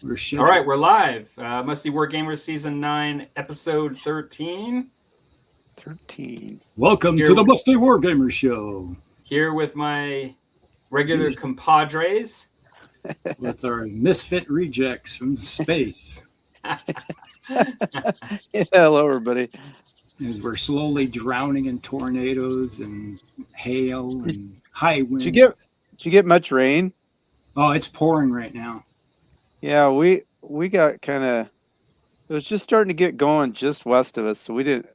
All right, we're live. Musty Wargamers Season 9, Episode 13. 13. Welcome to the Musty Wargamers Show. Here with my regular compadres. With our misfit rejects from space. Hello, everybody. As we're slowly drowning in tornadoes and hail and high winds. Did you get much rain? Oh, it's pouring right now. Yeah, we got kind of. It was just starting to get going just west of us, so we didn't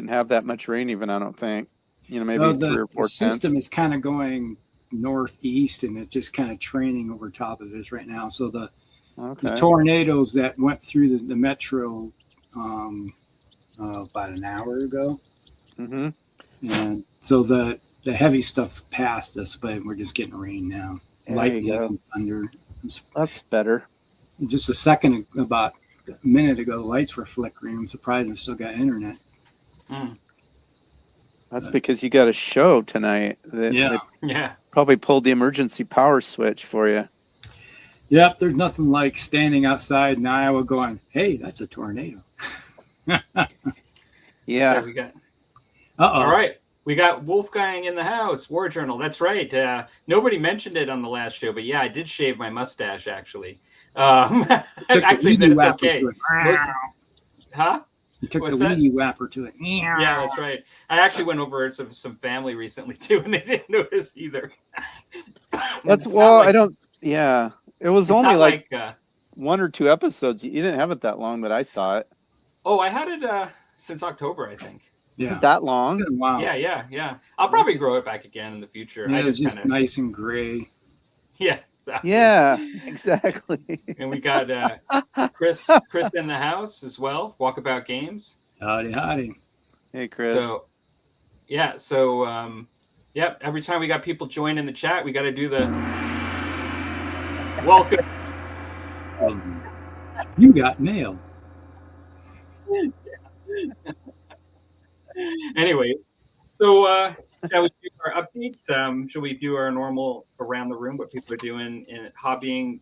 have that much rain even. I don't think. Maybe 3 or 4 The system tenths. is kind of going northeast, and it's just kind of training over top of this right now. So the tornadoes that went through the metro about an hour ago, and so the heavy stuff's past us, but we're just getting rain now. Lightning and thunder. That's better. Just about a minute ago, the lights were flickering. I'm surprised we still got internet. That's because you got a show tonight. They probably pulled the emergency power switch for you. Yep, there's nothing like standing outside in Iowa going, hey, that's a tornado. Yeah. We got. All right. We got Wolfgang in the house. War Journal. That's right. Nobody mentioned it on the last show, but yeah, I did shave my mustache, actually. Actually, that's okay. Huh? You took the weedy whapper to it. Yeah, that's right. I actually went over some family recently too, and they didn't notice either. Yeah, it was only like 1 or 2 episodes. You didn't have it that long that I saw it. Oh, I had it since October, I think. Yeah. Is it that long? Wow. Yeah. I'll probably grow it back again in the future. Yeah, it's just nice and gray. Yeah. Exactly. Yeah, exactly. And we got Chris in the house as well. Walkabout Games. Howdy. Hey, Chris. Every time we got people join in the chat, we got to do the welcome. You got mail. Anyway, so shall we do our updates? Shall we do our normal around the room, what people are doing in hobbying,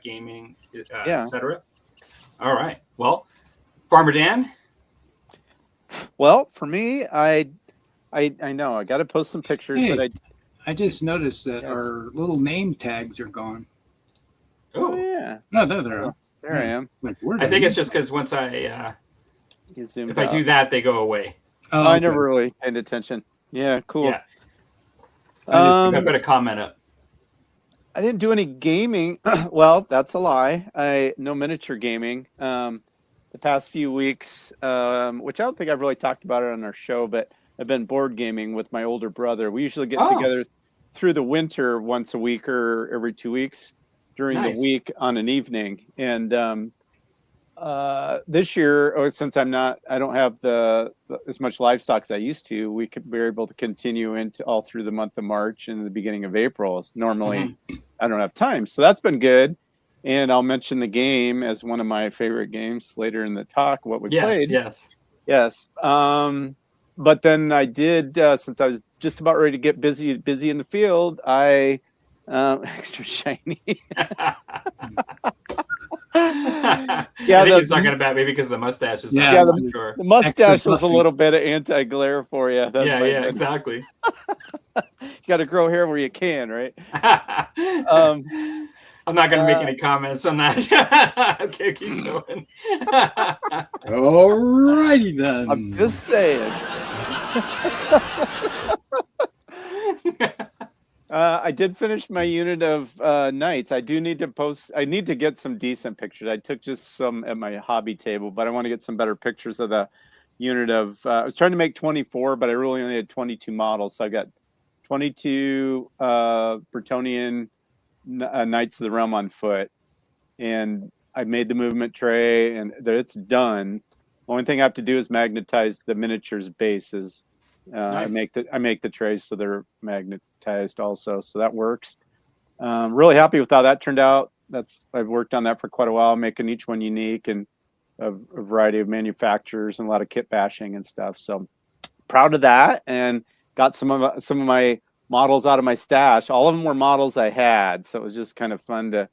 gaming, etc.? All right. Well, Farmer Dan. Well, for me, I know I got to post some pictures, but I just noticed that our little name tags are gone. Oh yeah. No, there I am. Like, I think it's just because once I do that, they go away. Oh, I never really paid attention. Yeah, cool. Yeah. I put a comment up. I didn't do any gaming. Well, that's a lie. No miniature gaming. The past few weeks, which I don't think I've really talked about it on our show, but I've been board gaming with my older brother. We usually get together through the winter once a week or every 2 weeks during the week on an evening. And this year, since I don't have as much livestock as I used to, we were able to continue into all through the month of March and the beginning of April. Normally, I don't have time, so that's been good. And I'll mention the game as one of my favorite games later in the talk. What we played, yes. But then I did, since I was just about ready to get busy in the field, I extra shiny. I think he's talking about maybe because the mustache is the mustache was a little bit of anti-glare for you. Exactly. You got to grow hair where you can, right? I'm not going to make any comments on that. Okay, keep going. All righty then. I'm just saying. I did finish my unit of knights. I do need to post. I need to get some decent pictures. I took just some at my hobby table, but I want to get some better pictures of the unit of. I was trying to make 24, but I really only had 22 models. So I got 22 Bretonnian Knights of the Realm on foot, and I made the movement tray, and it's done. Only thing I have to do is magnetize the miniatures bases. Nice. I make the trays so they're magnetized also, so that works. Really happy with how that turned out. I've worked on that for quite a while, making each one unique and a variety of manufacturers and a lot of kit bashing and stuff. So proud of that, and got some of my models out of my stash. All of them were models I had, so it was just kind of fun to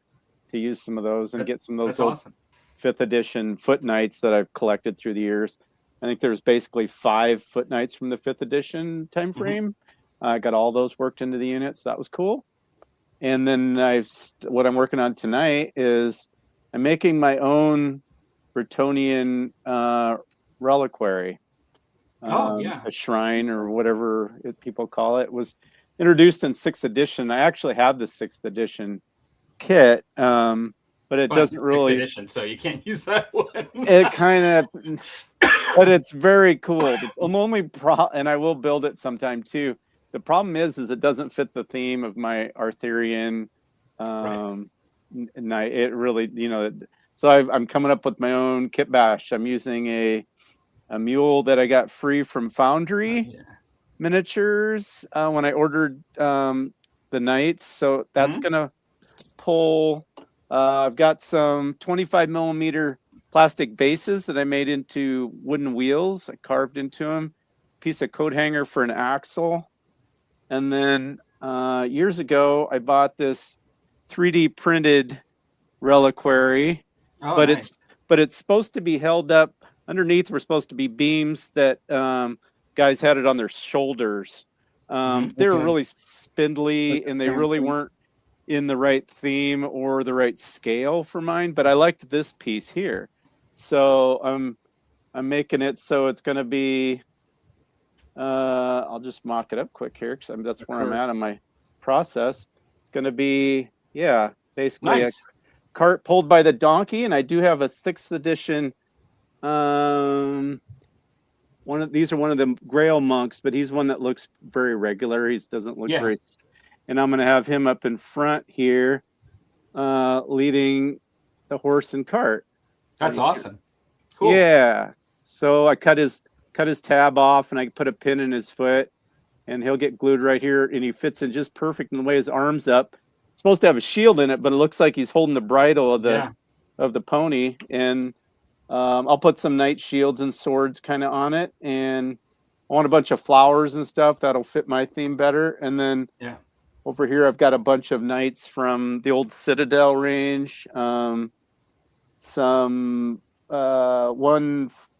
to use some of those and get some of those old awesome. 5th edition foot knights that I've collected through the years. I think there's basically 5 foot knights from the 5th edition time frame. I got all those worked into the units. So that was cool. And then what I'm working on tonight is I'm making my own Bretonnian reliquary. A shrine or whatever people call it. It was introduced in 6th edition. I actually have the 6th edition kit, but it doesn't really. 6th edition, so you can't use that one. It kind of, but it's very cool. The only and I will build it sometime too. The problem is it doesn't fit the theme of my Arthurian night. It really, so I'm coming up with my own kit bash. I'm using a mule that I got free from Foundry Miniatures when I ordered the knights. So that's gonna pull. I've got some 25 millimeter plastic bases that I made into wooden wheels. I carved into them. Piece of coat hanger for an axle. And then years ago, I bought this 3D printed reliquary, but it's supposed to be held up underneath. Were supposed to be beams that guys had it on their shoulders. They were really spindly, and they really weren't in the right theme or the right scale for mine. But I liked this piece here, so I'm making it so it's going to be. I'll just mock it up quick here because that's where I'm at on my process. It's going to be, basically a cart pulled by the donkey. And I do have a 6th edition. These are one of the Grail monks, but he's one that looks very regular. He doesn't look very. And I'm going to have him up in front here, leading the horse and cart. That's awesome. Cool. Yeah. So I cut his tab off and I put a pin in his foot and he'll get glued right here and he fits in just perfect in the way his arm's up. It's supposed to have a shield in it, but it looks like he's holding the bridle of the pony. And I'll put some knight shields and swords kind of on it. And I want a bunch of flowers and stuff that'll fit my theme better. And then over here, I've got a bunch of knights from the old Citadel range.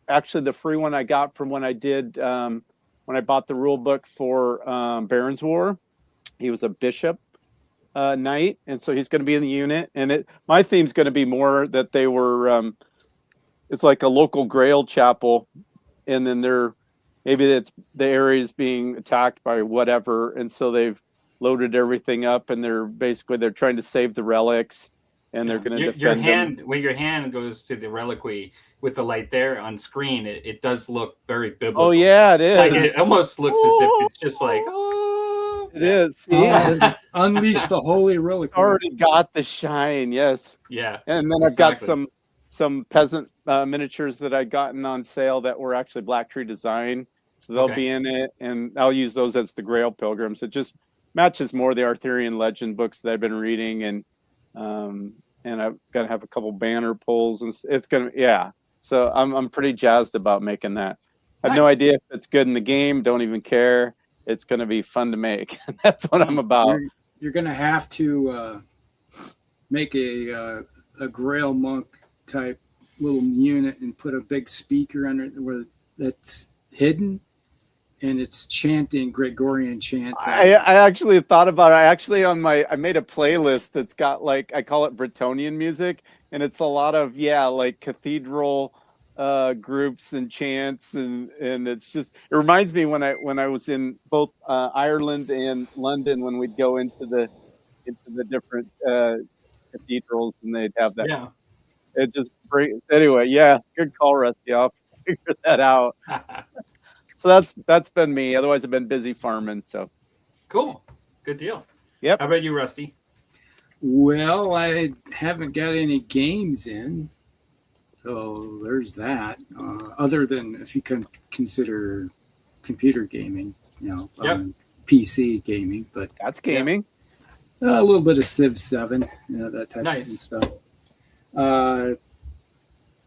Actually, the free one I got from when I did when I bought the rule book for Baron's War. He was a bishop knight, and so he's going to be in the unit. And my theme's going to be more that they were. It's like a local Grail chapel, and then maybe it's the area's being attacked by whatever, and so they've loaded everything up, and they're trying to save the relics, and they're going to defend them. When your hand goes to the reliquary with the light there on screen, it does look very biblical. Oh yeah, it is. Like it almost looks as if it's just like it is. See? Unleash the holy reliquary. Already got the shine. Yes. Yeah. And then I've got some peasant miniatures that I'd gotten on sale that were actually Black Tree design, so they'll be in it, and I'll use those as the Grail pilgrims. It just matches more the Arthurian legend books that I've been reading, and I've got to have a couple banner pulls, and it's gonna So I'm pretty jazzed about making that. I have no idea if it's good in the game. Don't even care. It's gonna be fun to make. That's what I'm about. You're gonna have to make a Grail monk type little unit and put a big speaker under it where that's hidden. And it's chanting Gregorian chants. I actually thought about it. I made a playlist that's got I call it Bretonnian music, and it's a lot of cathedral groups and chants, and it's just it reminds me when I was in both Ireland and London when we'd go into the different cathedrals and they'd have that. Yeah. It just brings anyway. Yeah, good call, Rusty. I'll figure that out. So that's been me. Otherwise, I've been busy farming. So cool, good deal. Yep. How about you, Rusty? Well, I haven't got any games in, so there's that. Other than if you can consider computer gaming, PC gaming, but that's gaming. A little bit of Civ 7, that type of stuff.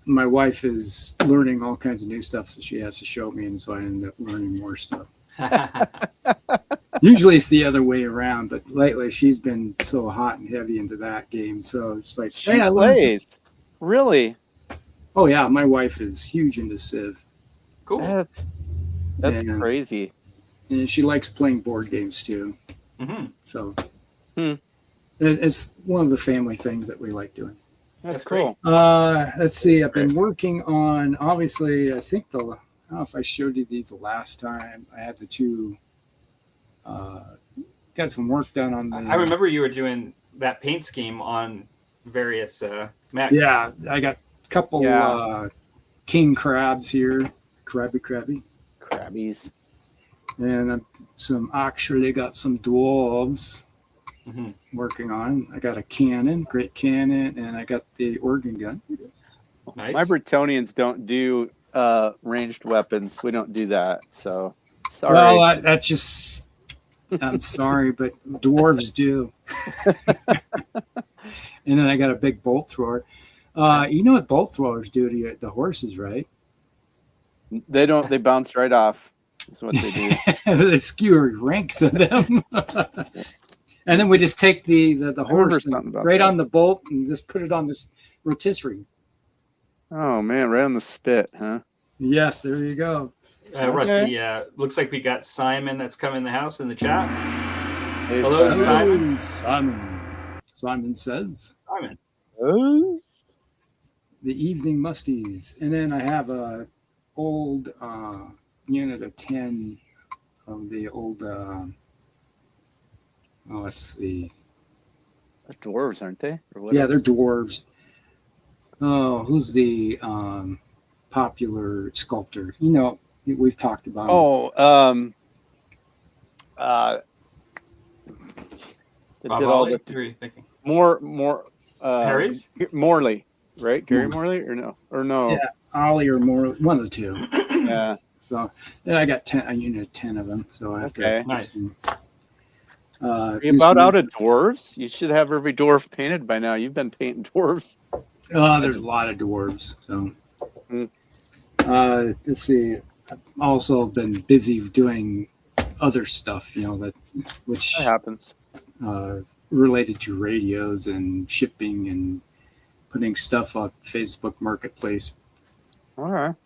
My wife is learning all kinds of new stuff, so she has to show me, and so I end up learning more stuff. Usually it's the other way around, but lately she's been so hot and heavy into that game. So it's like, She plays. Really? Oh yeah, my wife is huge into Civ. Cool. That's crazy. And she likes playing board games too. Mm-hmm. So it's one of the family things that we like doing. That's cool. Let's see. I've been working on, obviously, I think I don't know if I showed you these the last time. I had the two, got some work done on the. I remember you were doing that paint scheme on various mechs. Yeah, I got a couple king crabs here. Crabbies. And some, actually, they got some dwarves. Working on. I got a cannon, great cannon, and I got the organ gun. Nice. My Bretonians don't do ranged weapons. We don't do that. So sorry. Well, that's just. I'm sorry, but dwarves do. And then I got a big bolt thrower. You know what bolt throwers do to the horses, right? They don't. They bounce right off. That's what they do. They skewer ranks of them. And then we just take the horse right on the bolt and just put it on this rotisserie. Oh man, right on the spit, huh? Yes, there you go. Rusty, looks like we got Simon that's come in the house in the chat. Hey, Hello, Simon. Simon. Simon says. Simon. Oh. The evening musties. And then I have a old unit of 10 of the old let's see. They're dwarves, aren't they? Yeah, they're dwarves. Oh, who's the popular sculptor? You know, we've talked about him. Bob Ollie? Who are you thinking? Harry's? Morley, right? Gary Morley or no? Yeah, Ollie or Morley, one of the two. Yeah. So then I got a unit of 10 of them. So I have to nice. Are you about out of dwarves? You should have every dwarf painted by now. You've been painting dwarves. There's a lot of dwarves. So let's see. I've also been busy doing other stuff, which happens. Related to radios and shipping and putting stuff on Facebook Marketplace. All right.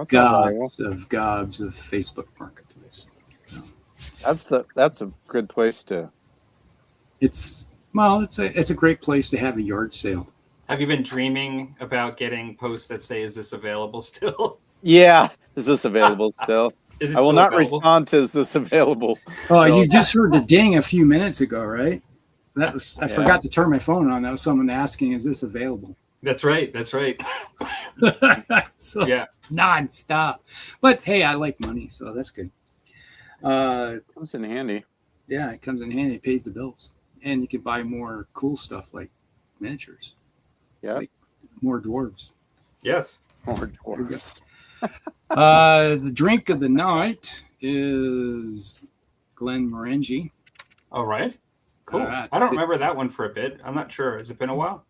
Gobs of Facebook Marketplace. So. That's a good place to. It's a great place to have a yard sale. Have you been dreaming about getting posts that say, "Is this available still?" Yeah, is this available still? I will not respond to "Is this available?" Oh, you just heard the ding a few minutes ago, right? That was I forgot to turn my phone on. That was someone asking, "Is this available?" That's right. That's right. So it's nonstop. But hey, I like money, so that's good. Comes in handy. Yeah, it comes in handy. It pays the bills, and you can buy more cool stuff like miniatures. Yeah, like more dwarves. Yes, more dwarves. The drink of the night is Glenmorangie. All right, cool. I don't remember that one for a bit. I'm not sure. Has it been a while?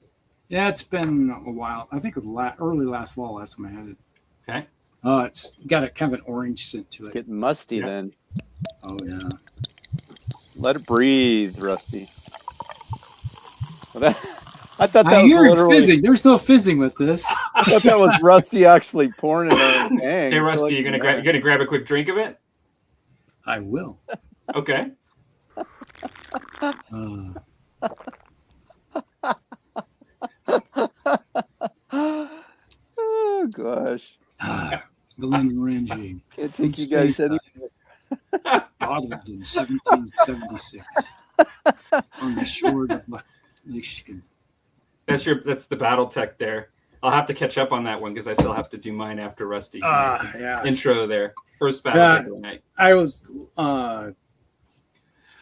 Yeah, it's been a while. I think it was early last fall. Last time I had it. Okay. It's got a kind of an orange scent to it. It's getting musty then. Oh yeah. Let it breathe, Rusty. I thought that I was hear literally... it fizzing. There's no fizzing with this. I thought that was Rusty actually pouring it on. Hey, Rusty, you gonna grab a quick drink of it? I will. Okay. Oh gosh. Glenmorangie. Can't take you guys anywhere. Bottled in 1776 on the shore of Michigan. That's the battle tech there. I'll have to catch up on that one because I still have to do mine after Rusty. Intro there. First battle tech of the night. I was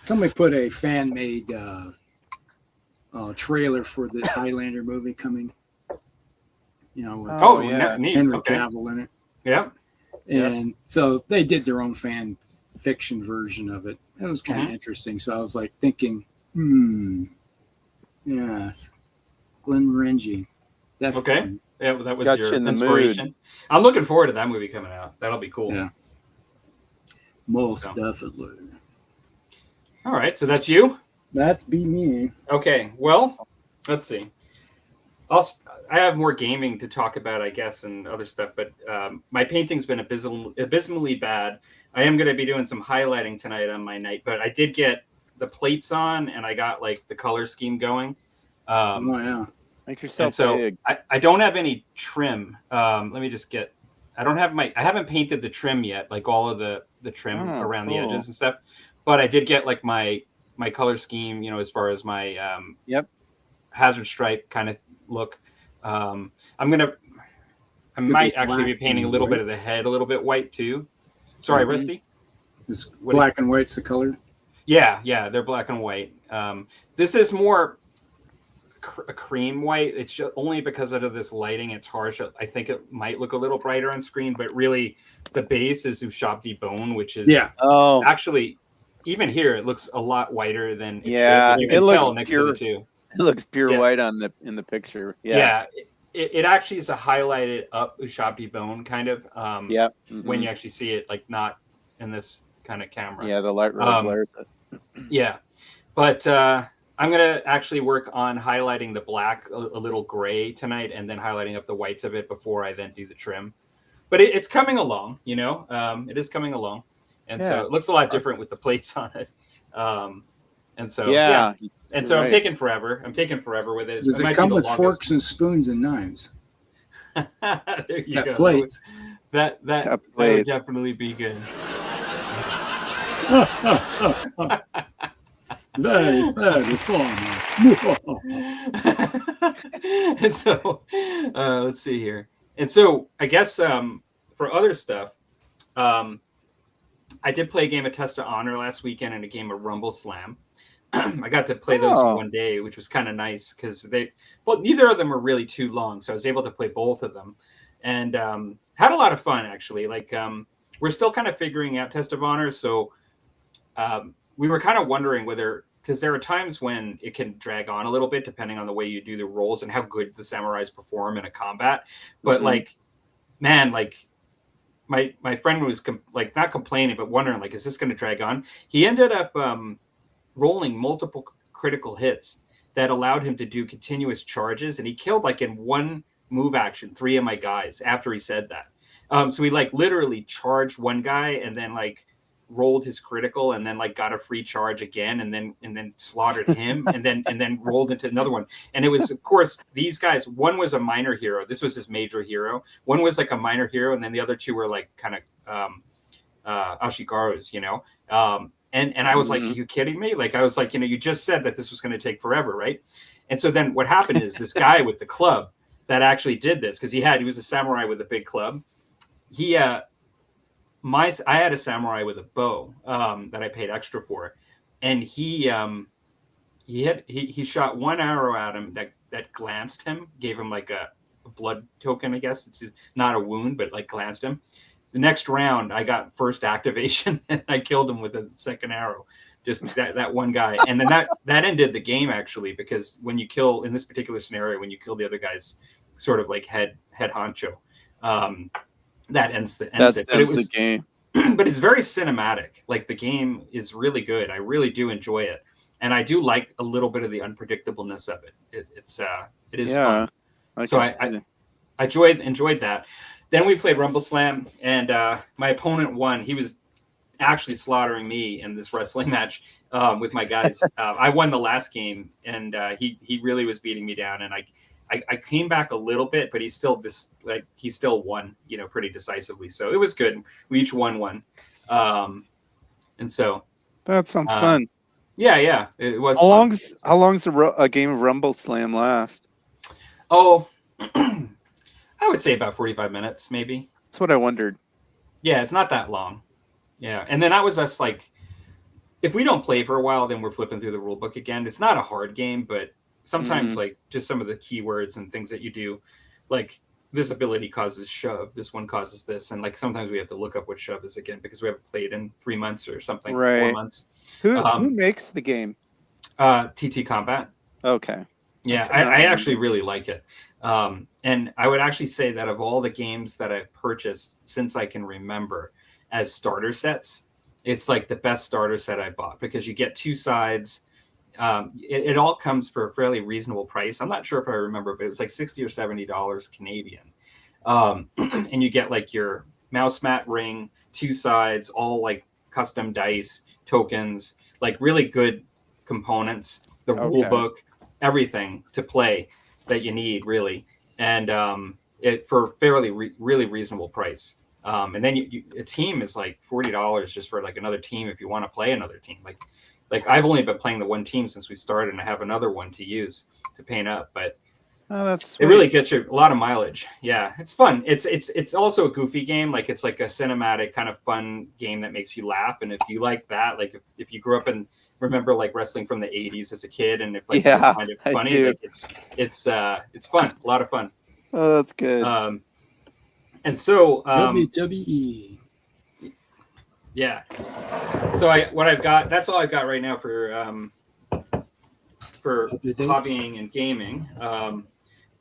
somebody put a fan made trailer for the Highlander movie coming. With neat. Henry Cavill in it. Yeah. And so they did their own fan fiction version of it. It was kind of interesting. So I was like thinking, Glenmorangie. Okay. Yeah, well, that was Got your you in the inspiration. mood. I'm looking forward to that movie coming out. That'll be cool. Yeah. Most definitely. All right, so that's you. That'd be me. Okay, well, let's see. I have more gaming to talk about, I guess, and other stuff, but my painting's been abysmally bad. I am going to be doing some highlighting tonight on my night, but I did get the plates on, and I got like the color scheme going. Oh yeah. Make yourself so big. I don't have any trim. Let me just get. I haven't painted the trim yet, like all of the trim around the edges and stuff. But I did get like my color scheme, as far as my hazard stripe kind of look. I might actually be painting a little bit of the head, a little bit white too. Sorry, Rusty. Is black and white's the color? Yeah, they're black and white. This is more a cream white. It's just only because of this lighting, it's harsh. I think it might look a little brighter on screen, but really the base is Ushabti bone, which is actually, even here it looks a lot whiter than it should. You can tell next to the two. It looks pure white in the picture. Yeah. It actually is a highlighted up Ushabti bone kind of. When you actually see it, like not in this kind of camera. Yeah, the light really blurs it. Yeah, but I'm gonna actually work on highlighting the black a little gray tonight, and then highlighting up the whites of it before I then do the trim. But it's coming along, it is coming along, and so it looks a lot different with the plates on it. And so and so I'm taking forever. I'm taking forever with it. Does it come with forks and spoons and knives? There you go. Plates. That would definitely be good. Very fun. And so, let's see here. And so, I guess for other stuff, I did play a game of Test of Honor last weekend and a game of Rumble Slam. I got to play those in one day, which was kind of nice because neither of them were really too long, so I was able to play both of them, and had a lot of fun actually. Like we're still kind of figuring out Test of Honor, so we were kind of wondering whether, because there are times when it can drag on a little bit depending on the way you do the rolls and how good the samurais perform in a combat. But like, man, like my friend was not complaining, but wondering like, is this going to drag on? He ended up rolling multiple critical hits that allowed him to do continuous charges, and he killed like in one move action 3 of my guys after he said that. So he like literally charged one guy and then like rolled his critical and then like got a free charge again and then slaughtered him and then rolled into another one. And it was, of course, these guys, one was a minor hero. This was his major hero. One was like a minor hero, and then the other two were like kind of Ashigarus, And I was like, are you kidding me? Like, I was like, you just said that this was going to take forever, right? And so then what happened is this guy with the club that actually did this, because he was a samurai with a big club. I had a samurai with a bow that I paid extra for, and he shot one arrow at him that glanced him, gave him like a blood token, I guess. It's not a wound, but like glanced him. The next round, I got first activation, and I killed him with a second arrow. Just that one guy. And then that ended the game, actually, because when you kill, in this particular scenario, when you kill the other guy's sort of like head honcho, that ends it. But it was the game. But it's very cinematic. Like, the game is really good. I really do enjoy it. And I do like a little bit of the unpredictableness of it. It is fun. So I enjoyed that. Then we played Rumble Slam, and my opponent won. He was actually slaughtering me in this wrestling match with my guys. I won the last game, and he really was beating me down. And I came back a little bit, but he still won, pretty decisively. So it was good. We each won one, and so that sounds fun. Yeah, it was. How long's a game of Rumble Slam last? Oh. I would say about 45 minutes, maybe. That's what I wondered. Yeah, it's not that long. Yeah, and then that was us, like, if we don't play for a while, then we're flipping through the rule book again. It's not a hard game, but sometimes, like, just some of the keywords and things that you do, like, this ability causes shove, this one causes this, and, like, sometimes we have to look up what shove is again because we haven't played in 3 months or something, right. 4 months. Who makes the game? TT Combat. Okay. Yeah, okay. I actually really like it. And I would actually say that of all the games that I've purchased since I can remember as starter sets, it's like the best starter set I bought because you get 2 sides. It all comes for a fairly reasonable price. I'm not sure if I remember, but it was like $60 or $70 Canadian. And you get like your mouse mat ring, 2 sides, all like custom dice, tokens, like really good components, the rule book, everything to play that you need really. And it for fairly really reasonable price. And then a team is like $40 just for like another team if you want to play another team. Like I've only been playing the one team since we started, and I have another one to use to paint up. But that's sweet. It really gets you a lot of mileage. Yeah, it's fun. It's also a goofy game. Like it's like a cinematic kind of fun game that makes you laugh. And if you like that, like if you grew up and remember like wrestling from the '80s as a kid, and if like you find it funny, like it's fun, a lot of fun. Oh, that's good. And so WWE. Yeah. So that's all I've got right now for hobbying and gaming.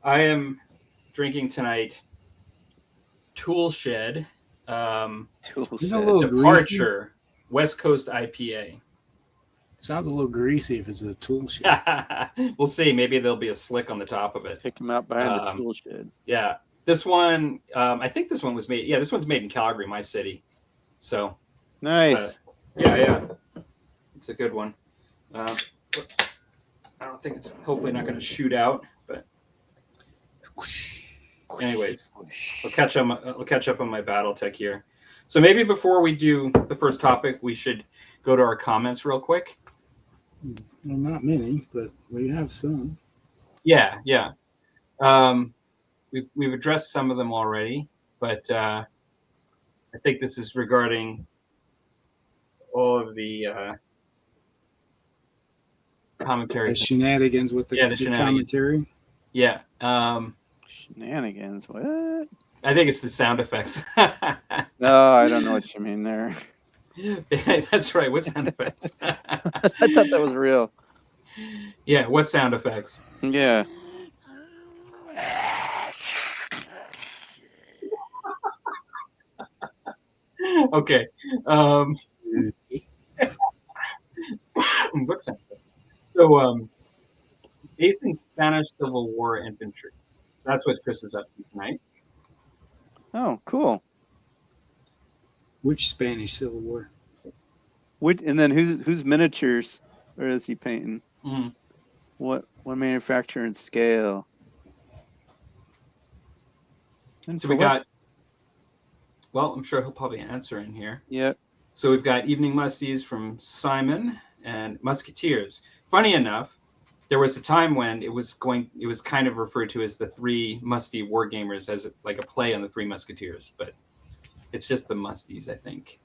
I am drinking tonight Toolshed Departure West Coast IPA. Sounds a little greasy if it's a Toolshed. We'll see. Maybe there'll be a slick on the top of it. Pick them out behind the Toolshed. Yeah. This one, I think this one was made. Yeah, this one's made in Calgary, my city. So nice. Yeah. It's a good one. I don't think it's hopefully not going to shoot out, but anyways, I'll catch up on my BattleTech here. So maybe before we do the first topic, we should go to our comments real quick. Well, not many, but we have some. Yeah. We've addressed some of them already, but I think this is regarding all of the commentary. The shenanigans with the commentary. Yeah. Shenanigans? What? I think it's the sound effects. No, I don't know what you mean there. That's right. What sound effects? I thought that was real. Yeah. What sound effects? Yeah. Okay. What's that? So, facing Spanish Civil War infantry. That's what Chris is up to tonight. Oh, cool. Which Spanish Civil War? And then whose miniatures or is he painting? Mm-hmm. What manufacturer and scale? And so we got. Well, I'm sure he'll probably answer in here. Yep. So we've got Evening Musties from Simon and Musketeers. Funny enough, there was a time when it was kind of referred to as the 3 Musty Wargamers, as like a play on the 3 Musketeers, but it's just the Musties, I think.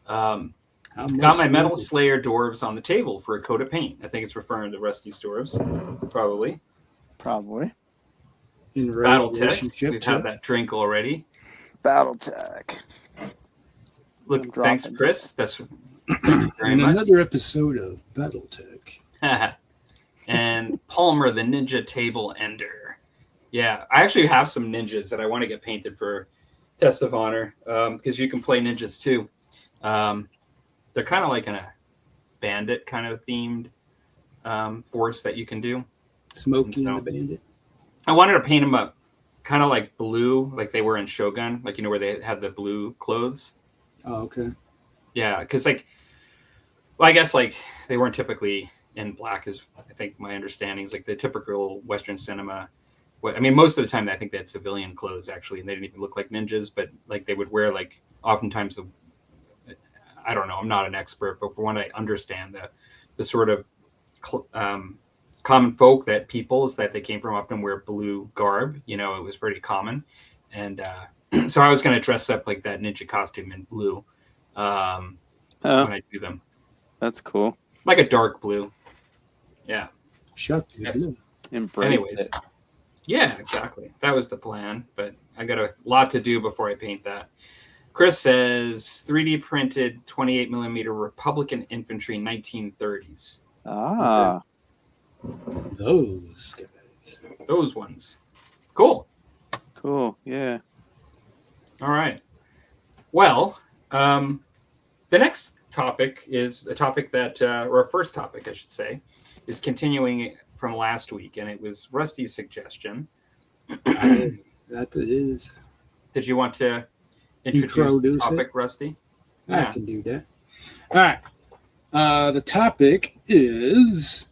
Got my Metal Slayer dwarves on the table for a coat of paint. I think it's referring to Rusty's dwarves, probably. In BattleTech, we've had that drink already. BattleTech. Look, thanks, Chris. That's very much. Another episode of BattleTech. And Palmer, the Ninja Table Ender. Yeah, I actually have some ninjas that I want to get painted for Test of Honor because you can play ninjas too. They're kind of like in a bandit kind of themed force that you can do. Smokey and the Bandit. I wanted to paint them up kind of like blue, like they were in Shogun, like, where they had the blue clothes. Oh, okay. Yeah, because I guess like they weren't typically in black, is I think my understanding is like the typical Western cinema. I mean, most of the time I think they had civilian clothes actually, and they didn't even look like ninjas, but like they would wear like oftentimes I don't know, I'm not an expert, but for what I understand, the sort of common folk that they came from often wear blue garb. It was pretty common, and so I was going to dress up like that ninja costume in blue when I do them. That's cool. Like a dark blue. Yeah. Blue. Embrace Anyways. it. Yeah, exactly. That was the plan, but I got a lot to do before I paint that. Chris says 3D printed 28 millimeter Republican infantry 1930s. Ah. Those guys. Those ones. Cool. Cool. Yeah. All right. Well, The next topic is a topic that, or a first topic, I should say, is continuing from last week, and it was Rusty's suggestion. That is. Did you want to introduce the topic, Rusty? I can do that. All right. The topic is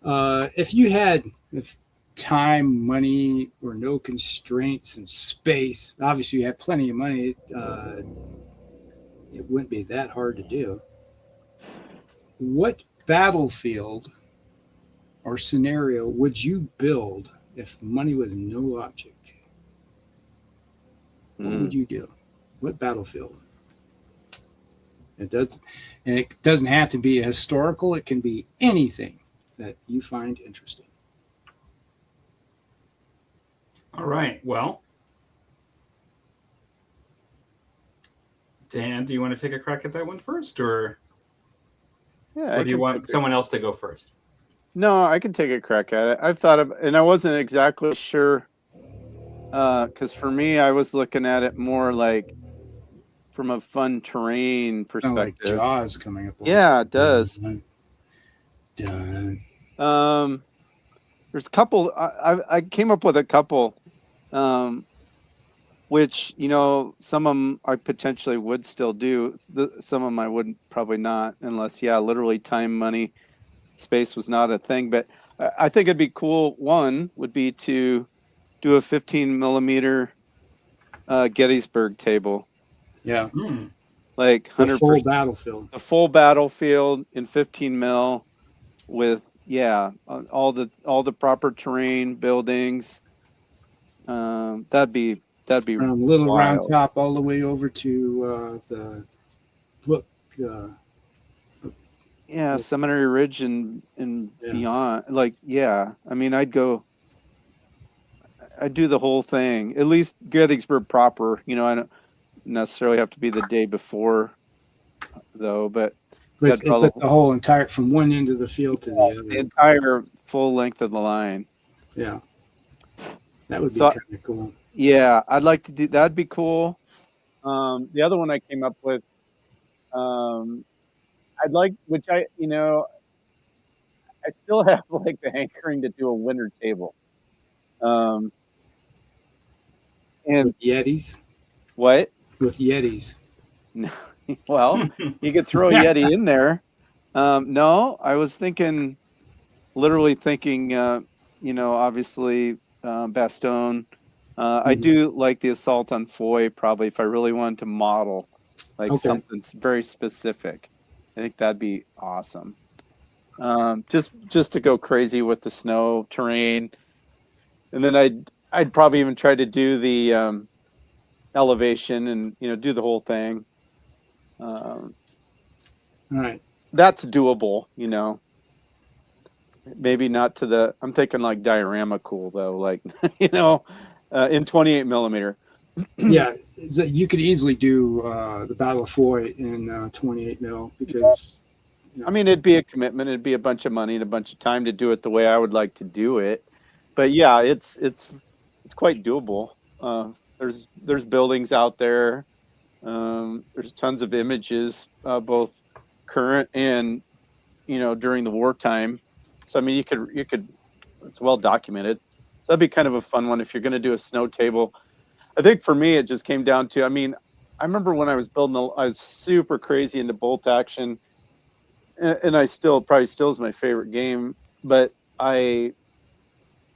if time, money, or no constraints and space. Obviously, you have plenty of money. It wouldn't be that hard to do. What battlefield or scenario would you build if money was no object? What would you do? What battlefield? It doesn't have to be a historical. It can be anything that you find interesting. All right. Well, Dan, do you want to take a crack at that one first, or do you want someone else to go first? No, I can take a crack at it. I've thought of, and I wasn't exactly sure, because for me, I was looking at it more like from a fun terrain perspective. Like Jaws coming up. Yeah, it does. Done. There's a couple. I came up with a couple, which some of them I potentially would still do. Some of them I wouldn't, probably not, unless literally time, money, space was not a thing. But I think it'd be cool. One would be to do a 15 millimeter Gettysburg table. Yeah. Like 100%. The full battlefield. The full battlefield in 15 mil with all the proper terrain, buildings. That'd be from Little wild. Round Top all the way over to the book. Seminary Ridge and beyond. I mean, I'd do the whole thing. At least Gettysburg proper. I don't necessarily have to be the day before, though. But the whole entire, from one end of the field to the other. The entire full length of the line. Yeah. That would be kind of cool. Yeah, I'd like to do. That'd be cool. The other one I came up with, I'd like, which I still have like the hankering to do a winter table. And with Yetis. What? With Yetis. No. Well, you could throw a Yeti in there. No, I was literally thinking, obviously Bastogne. I do like the assault on Foy, probably, if I really wanted to model something very specific. I think that'd be awesome. Just to go crazy with the snow terrain. And then I'd probably even try to do the elevation and do the whole thing. Right. That's doable, Maybe not to the. I'm thinking like diorama cool though, like in 28 millimeter. Yeah, so you could easily do the Battle of Foy in 28 mil because. I mean, it'd be a commitment. It'd be a bunch of money and a bunch of time to do it the way I would like to do it. But yeah, it's quite doable. There's buildings out there. There's tons of images, both current and during the wartime. So I mean, you could. It's well documented. So that'd be kind of a fun one if you're going to do a snow table. I think for me, it just came down to. I mean, I remember when I was building. I was super crazy into bolt action, and I probably still is my favorite game. But I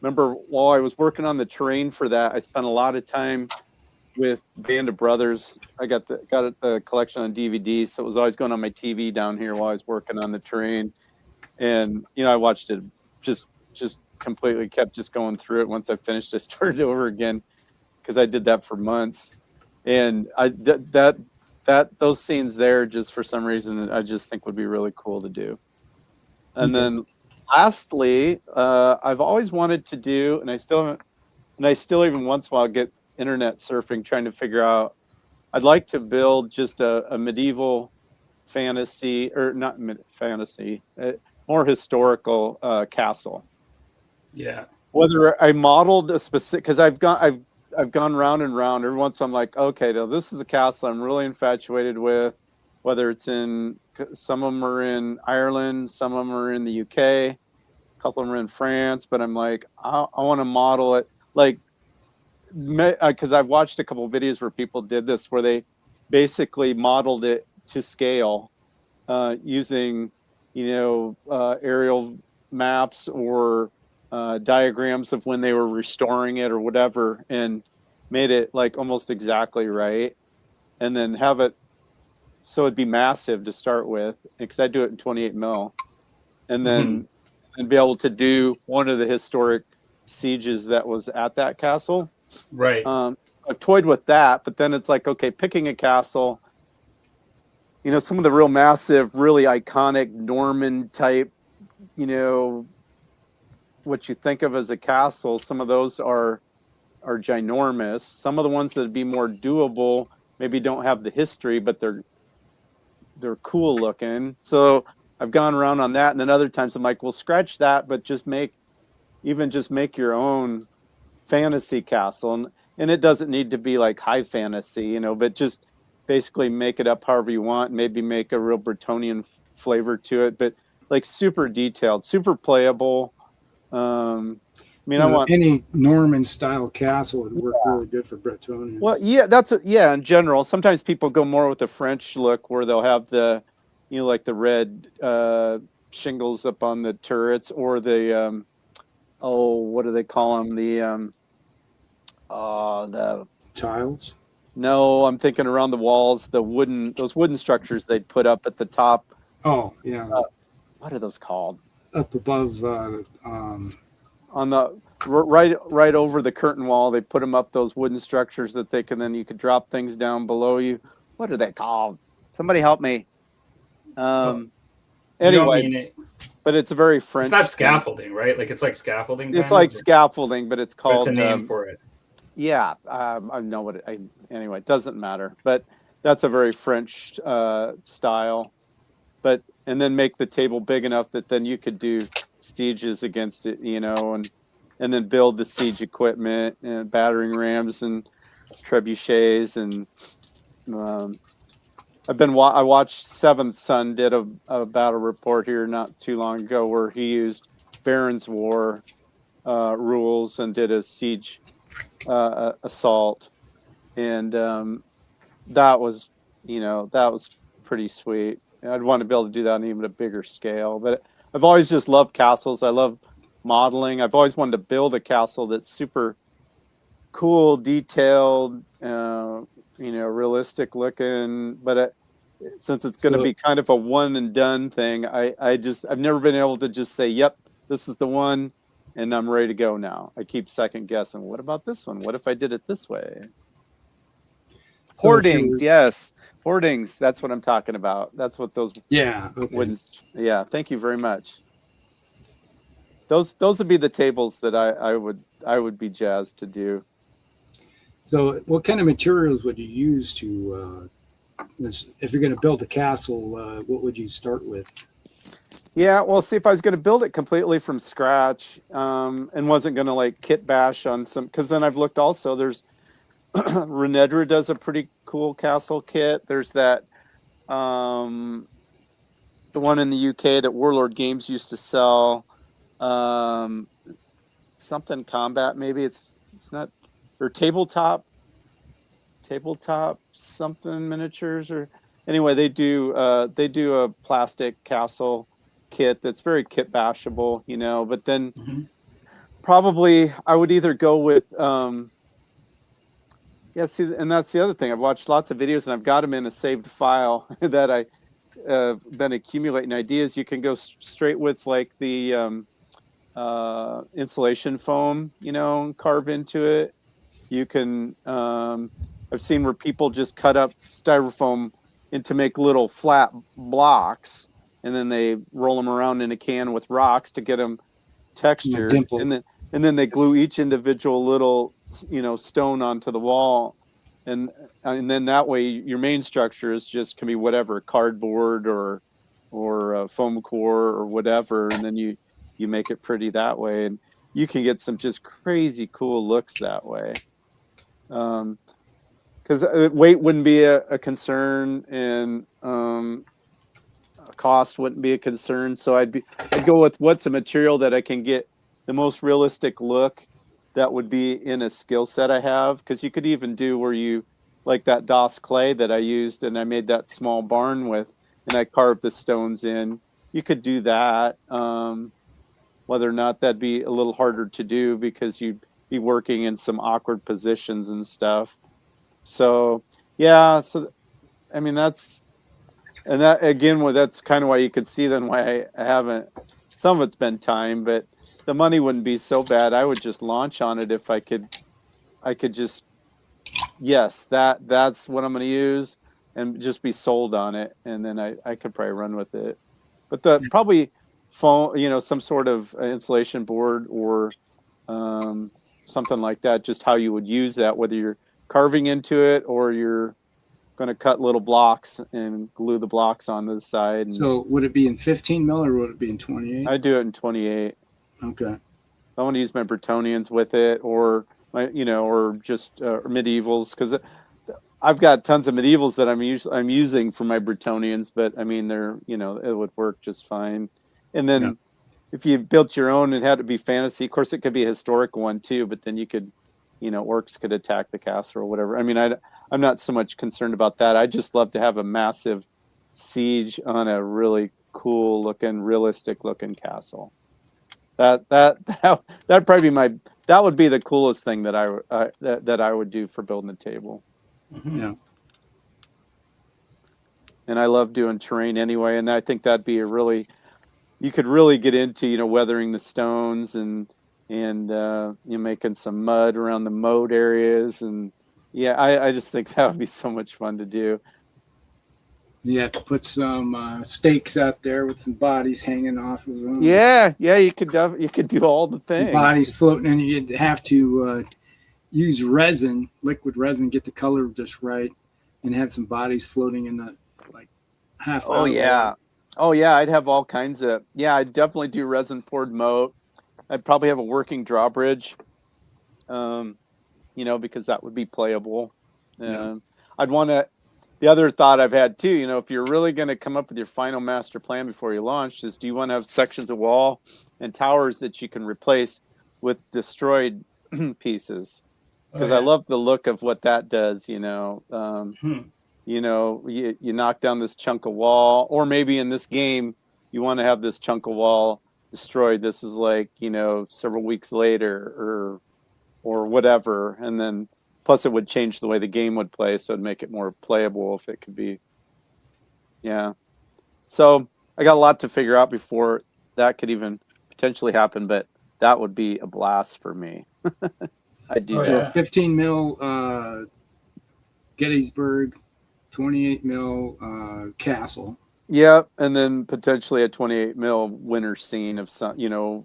remember while I was working on the terrain for that, I spent a lot of time with Band of Brothers. I got the collection on DVD, so it was always going on my TV down here while I was working on the terrain. And I watched it, just completely kept just going through it. Once I finished, I started over again because I did that for months. And those scenes there, just for some reason, I just think would be really cool to do. And then lastly, I've always wanted to do, and I still even once in a while get internet surfing trying to figure out. I'd like to build just a medieval fantasy, or not fantasy, more historical castle. Yeah. Whether I modeled a specific, because I've gone round and round. Every once I'm like, okay, now this is a castle I'm really infatuated with. whether it's some of them are in Ireland, some of them are in the UK, a couple of them are in France, but I'm like, I want to model it like, because I've watched a couple of videos where people did this, where they basically modeled it to scale using, aerial maps or diagrams of when they were restoring it or whatever, and made it like almost exactly right, and then have it so it'd be massive to start with, because I do it in 28 mil, and then and be able to do one of the historic sieges that was at that castle. Right. I've toyed with that, but then it's like, okay, picking a castle, some of the real massive, really iconic Norman type, what you think of as a castle, some of those are ginormous. Some of the ones that'd be more doable maybe don't have the history, but they're cool looking. So I've gone around on that, and then other times I'm like, well, scratch that, but just make your own fantasy castle, and it doesn't need to be like high fantasy, but just basically make it up however you want. Maybe make a real Bretonian flavor to it, but like super detailed, super playable. I want any Norman style castle would work really good for Bretonian. Well, yeah, in general. Sometimes people go more with the French look, where they'll have the, like the red shingles up on the turrets, or the what do they call them? The tiles. No, I'm thinking around the walls, those wooden structures they'd put up at the top. Oh yeah. What are those called? Up above. On the right over the curtain wall, they put them up, those wooden structures that you could drop things down below you. What are they called? Somebody help me. Anyway, but it's a very French. It's not scaffolding, right? Like it's like scaffolding. It's like scaffolding, but it's called. But it's a name for it. Yeah, I know what it. Anyway, it doesn't matter. But that's a very French style. And then make the table big enough that then you could do sieges against it, and then build the siege equipment and battering rams and trebuchets. And I watched Seventh Son did a battle report here not too long ago, where he used Baron's War rules and did a siege assault, and that was pretty sweet. I'd want to be able to do that on even a bigger scale, but I've always just loved castles. I love modeling. I've always wanted to build a castle that's super cool, detailed, realistic looking. But since it's going to be kind of a one and done thing, I've never been able to just say, "Yep, this is the one," and I'm ready to go now. I keep second guessing. What about this one? What if I did it this way? Hoardings, yes. Hoardings, that's what I'm talking about. That's what those wooden. Yeah, thank you very much. Those would be the tables that I would be jazzed to do. So, what kind of materials would you use to if you're going to build a castle? What would you start with? Yeah, well, see, if I was going to build it completely from scratch and wasn't going to like kit bash on some, because then I've looked also. There's Renedra does a pretty cool castle kit. There's that the one in the UK that Warlord Games used to sell, something combat, maybe it's not, or tabletop something miniatures, or anyway, they do a plastic castle kit that's very kit bashable, but then probably I would either go with see, and that's the other thing. I've watched lots of videos, and I've got them in a saved file that I been accumulating ideas. You can go straight with like the insulation foam, and carve into it. You can. I've seen where people just cut up styrofoam to make little flat blocks, and then they roll them around in a can with rocks to get them textured, and then they glue each individual little stone onto the wall, and then that way your main structure can be whatever, cardboard or foam core or whatever, and then you make it pretty that way, and you can get some just crazy cool looks that way. because weight wouldn't be a concern, and cost wouldn't be a concern. So I'd go with what's a material that I can get the most realistic look that would be in a skill set I have. Because you could even do where you like that DOS clay that I used and I made that small barn with, and I carved the stones in. You could do that. Whether or not that'd be a little harder to do because you'd be working in some awkward positions and stuff. So yeah, so I mean that's that's kind of why you could see then why I haven't. Some of it's been time, but the money wouldn't be so bad. I would just launch on it if I could. I could just yes, that's what I'm going to use, and just be sold on it, and then I could probably run with it. But the probably phone, some sort of insulation board or something like that. Just how you would use that, whether you're carving into it or you're going to cut little blocks and glue the blocks on the side. And so would it be in 15 mil or would it be in 28? I do it in 28. Okay. I want to use my Bretonians with it, or my, or just medievals, because I've got tons of medievals that I'm using for my Bretonians, but I mean they're it would work just fine. And then if you built your own, it had to be fantasy. Of course, it could be a historic one too, but then you could, orcs could attack the castle or whatever. I mean, I'm not so much concerned about that. I just love to have a massive siege on a really cool looking, realistic looking castle. That'd probably be that would be the coolest thing that I would do for building a table. Mm-hmm. Yeah. And I love doing terrain anyway, and I think that'd be you could really get into weathering the stones and making some mud around the moat areas, and I just think that would be so much fun to do. You have to put some stakes out there with some bodies hanging off of them. Yeah, you could do all the things. Some bodies floating, and you'd have to use resin, liquid resin, get the color just right, and have some bodies floating in the half. Oh yeah, I'd have all kinds of. Yeah, I'd definitely do resin poured moat. I'd probably have a working drawbridge, because that would be playable. I'd want to. The other thought I've had too, if you're really going to come up with your final master plan before you launch, is do you want to have sections of wall and towers that you can replace with destroyed pieces? Because I love the look of what that does. You knock down this chunk of wall, or maybe in this game you want to have this chunk of wall destroyed. This is several weeks later or whatever, and then. Plus, it would change the way the game would play, so it'd make it more playable if it could be. Yeah. So I got a lot to figure out before that could even potentially happen, but that would be a blast for me. I do that. 15 mil Gettysburg, 28 mil castle. Yeah, and then potentially a 28 mil winter scene of some,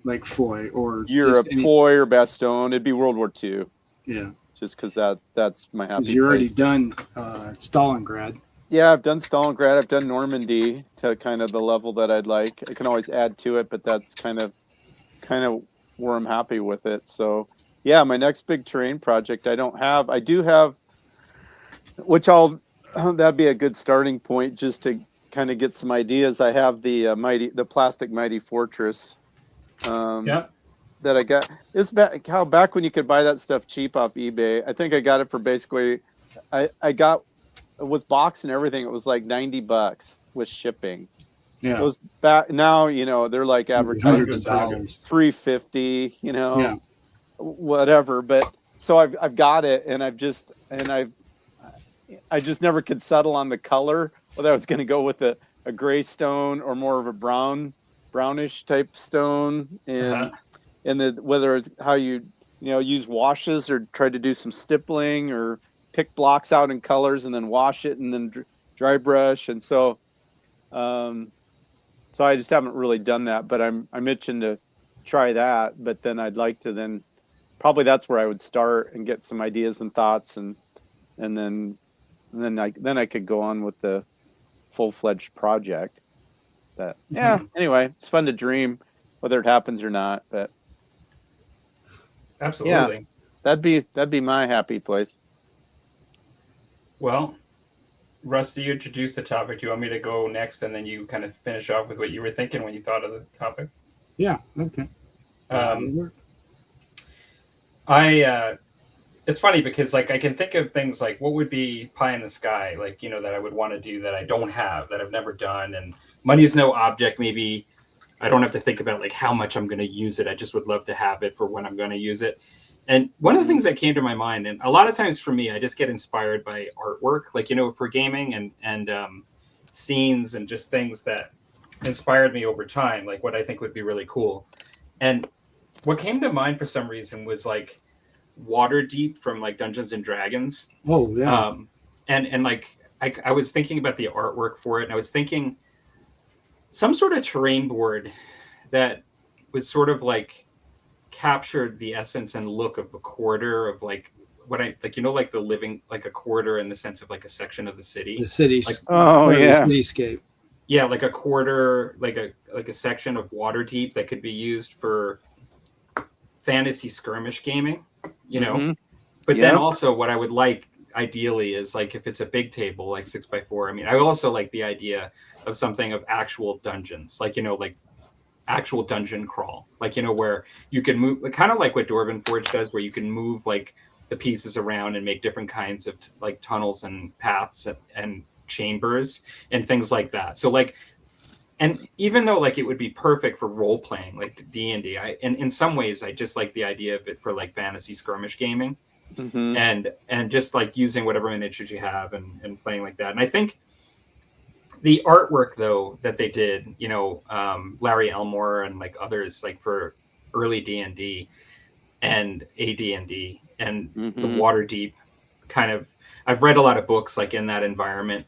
like Foy or Europe, Foy or Bastogne. It'd be World War II. Yeah. Just because that's my happy. Because you're already done Stalingrad. Yeah, I've done Stalingrad. I've done Normandy to kind of the level that I'd like. I can always add to it, but that's kind of where I'm happy with it. So yeah, my next big terrain project I do have, which that'd be a good starting point just to kind of get some ideas. I have the plastic mighty fortress. That I got. It's back when you could buy that stuff cheap off eBay. I think I got it for basically, I got with box and everything. It was like $90 with shipping. Yeah. It was back now. They're like advertising $350. Whatever. But so I've got it, and I just never could settle on the color, whether I was going to go with a gray stone or more of a brownish type stone, and. And whether it's how you use washes or try to do some stippling or pick blocks out in colors and then wash it and then dry brush, and so I just haven't really done that, but I'm itching to try that. But then I'd like to probably that's where I would start and get some ideas and thoughts, and then I could go on with the full-fledged project. But anyway, it's fun to dream whether it happens or not, but. Absolutely. Yeah, that'd be my happy place. Well, Rusty, you introduced the topic. Do you want me to go next, and then you kind of finish off with what you were thinking when you thought of the topic? Yeah. Okay. It's funny because like I can think of things like what would be pie in the sky, like that I would want to do that I don't have, that I've never done, and money is no object. Maybe I don't have to think about like how much I'm going to use it. I just would love to have it for when I'm going to use it. And one of the things that came to my mind, and a lot of times for me, I just get inspired by artwork, like for gaming and scenes and just things that inspired me over time, like what I think would be really cool. And what came to mind for some reason was like Waterdeep from like Dungeons and Dragons. Oh yeah. And like I was thinking about the artwork for it, and I was thinking some sort of terrain board that was sort of like captured the essence and look of a quarter of like what I like, like the living, like a quarter in the sense of like a section of the city. The city. Like, yeah. The cityscape. Yeah, like a quarter, like a section of Waterdeep that could be used for fantasy skirmish gaming, Mm-hmm. But then also what I would like ideally is like if it's a big table like 6x4. I mean, I also like the idea of something of actual dungeons, like like actual dungeon crawl, like where you can move, kind of like what Dwarven Forge does, where you can move like the pieces around and make different kinds of like tunnels and paths and chambers and things like that. So like, and even though like it would be perfect for role playing like D&D, and in some ways I just like the idea of it for like fantasy skirmish gaming. Mm-hmm. and just like using whatever miniatures you have and playing like that. And I think the artwork though that they did, Larry Elmore and like others, like for early D&D and AD&D and the Waterdeep kind of, I've read a lot of books like in that environment,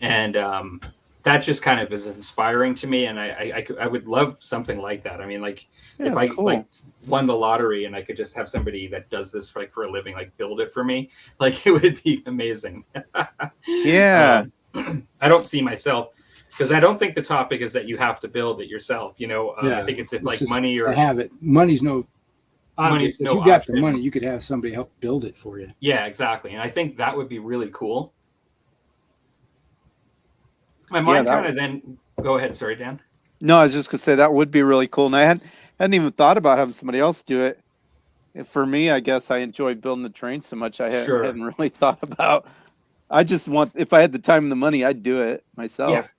and that just kind of is inspiring to me. And I would love something like that. I mean, like if I like won the lottery and I could just have somebody that does this like for a living, like build it for me, like it would be amazing. Yeah. I don't see myself, because I don't think the topic is that you have to build it yourself. I think it's if like money or have it. Money's no object. If you got the money, you could have somebody help build it for you. Yeah, exactly. And I think that would be really cool. My mind kind of then go ahead. Sorry, Dan. No, I was just gonna say that would be really cool. And I hadn't even thought about having somebody else do it. And for me, I guess I enjoy building the train so much. I hadn't really thought about. I just want, if I had the time and the money, I'd do it myself.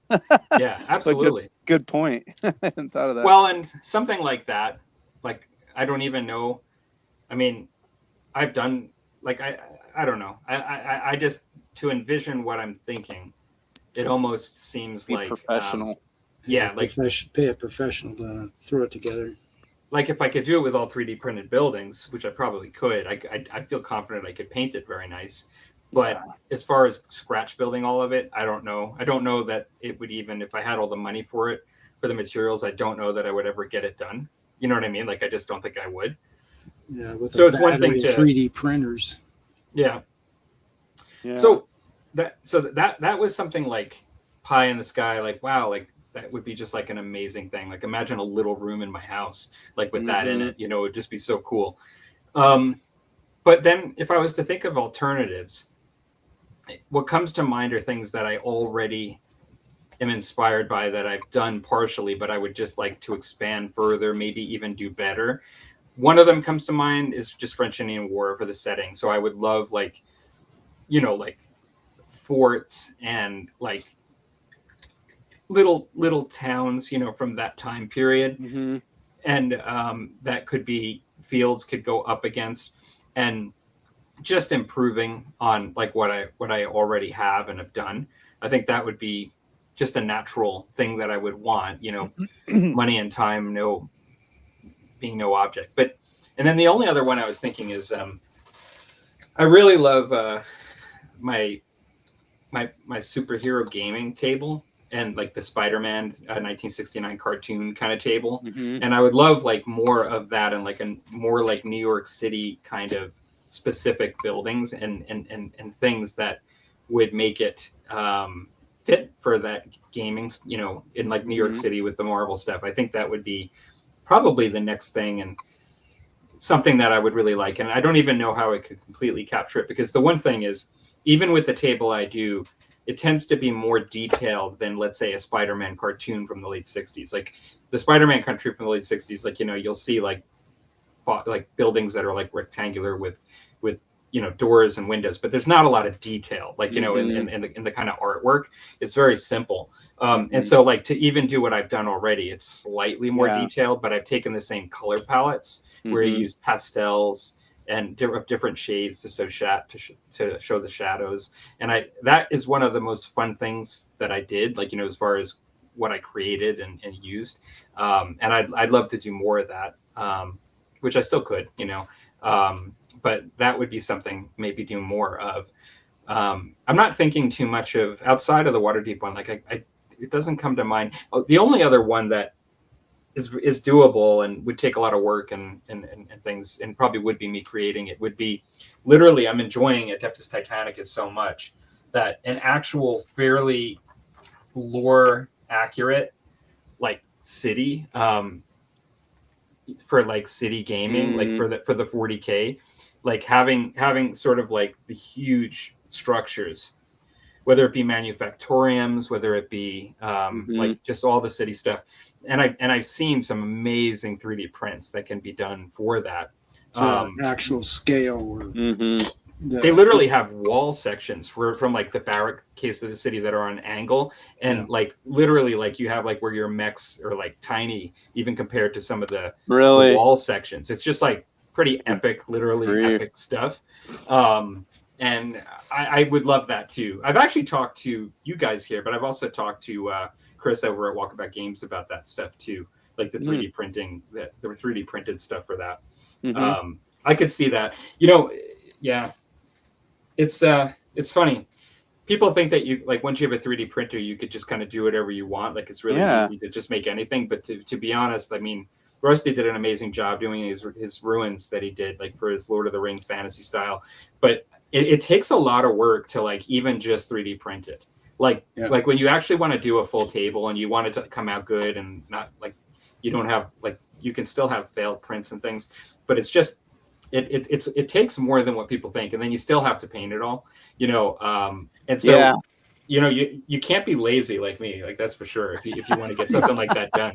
Yeah, absolutely. Good point. I hadn't thought of that. Well, and something like that, like I don't even know. I mean, I've done like I don't know. I just, to envision what I'm thinking, it almost seems like professional. Like pay a professional to throw it together. Like if I could do it with all 3D printed buildings, which I probably could, I feel confident I could paint it very nice. But as far as scratch building all of it, I don't know. I don't know that it would, even if I had all the money for it, for the materials, I don't know that I would ever get it done. You know what I mean? Like, I just don't think I would. Yeah. So it's one thing to 3D printers. Yeah. So that was something like pie in the sky. Like, wow, like that would be just like an amazing thing. Like, imagine a little room in my house, like with that in it, it would just be so cool. But then if I was to think of alternatives, what comes to mind are things that I already am inspired by, that I've done partially, but I would just like to expand further, maybe even do better. One of them comes to mind is just French Indian War for the setting. So I would love like, like forts and like little towns, from that time period. Mm-hmm. And that could be fields could go up against, and just improving on like what I already have and have done. I think that would be just a natural thing that I would want, money and time, being no object. But, and then the only other one I was thinking is, I really love my superhero gaming table, and like the Spider-Man 1969 cartoon kind of table. Mm-hmm. And I would love like more of that, and like a more like New York City kind of specific buildings and things that would make it fit for that gaming, in like New York City with the Marvel stuff. I think that would be probably the next thing, and something that I would really like. And I don't even know how I could completely capture it, because the one thing is even with the table I do, it tends to be more detailed than, let's say, a Spider-Man cartoon from the late 60s. Like the Spider-Man country from the late 60s, like, you know, you'll see like buildings that are like rectangular with doors and windows, but there's not a lot of detail, like, you know, in the kind of artwork. It's very simple. And so, like, to even do what I've done already, it's slightly more detailed, but I've taken the same color palettes where you use pastels and different shades to show the shadows. And that is one of the most fun things that I did, like, you know, as far as what I created and used. And I'd love to do more of that, which I still could, you know. But that would be something maybe do more of. I'm not thinking too much of outside of the Waterdeep one. Like it doesn't come to mind. Oh, the only other one that is doable and would take a lot of work and things, and probably would be me creating it, would be literally, I'm enjoying Adeptus Titanicus so much that an actual fairly lore accurate like city for like city gaming, like for the 40K, like having sort of like the huge structures, whether it be manufactoriums, whether it be like just all the city stuff. And I've seen some amazing 3D prints that can be done for that. Actual scale. Or they literally have wall sections from like the barrack case of the city that are on an angle, and like literally like you have like where your mechs are like tiny, even compared to some of the wall sections. It's just like pretty epic, literally epic stuff. And I would love that too. I've actually talked to you guys here, but I've also talked to Chris over at Walkabout Games about that stuff too, like the 3D printing, the 3D printed stuff for that. I could see that, you know. Yeah, it's funny. People think that you, like, once you have a 3D printer, you could just kind of do whatever you want. Like, it's really easy to just make anything. But to be honest, I mean, Rusty did an amazing job doing his ruins that he did, like, for his Lord of the Rings fantasy style. But it takes a lot of work to, like, even just 3D print it. Like when you actually want to do a full table and you want it to come out good and not, like, you don't have, like, you can still have failed prints and things. But it's just, it takes more than what people think. And then you still have to paint it all, you know. And so, you know, you can't be lazy like me, like, that's for sure. If you want to get something like that done,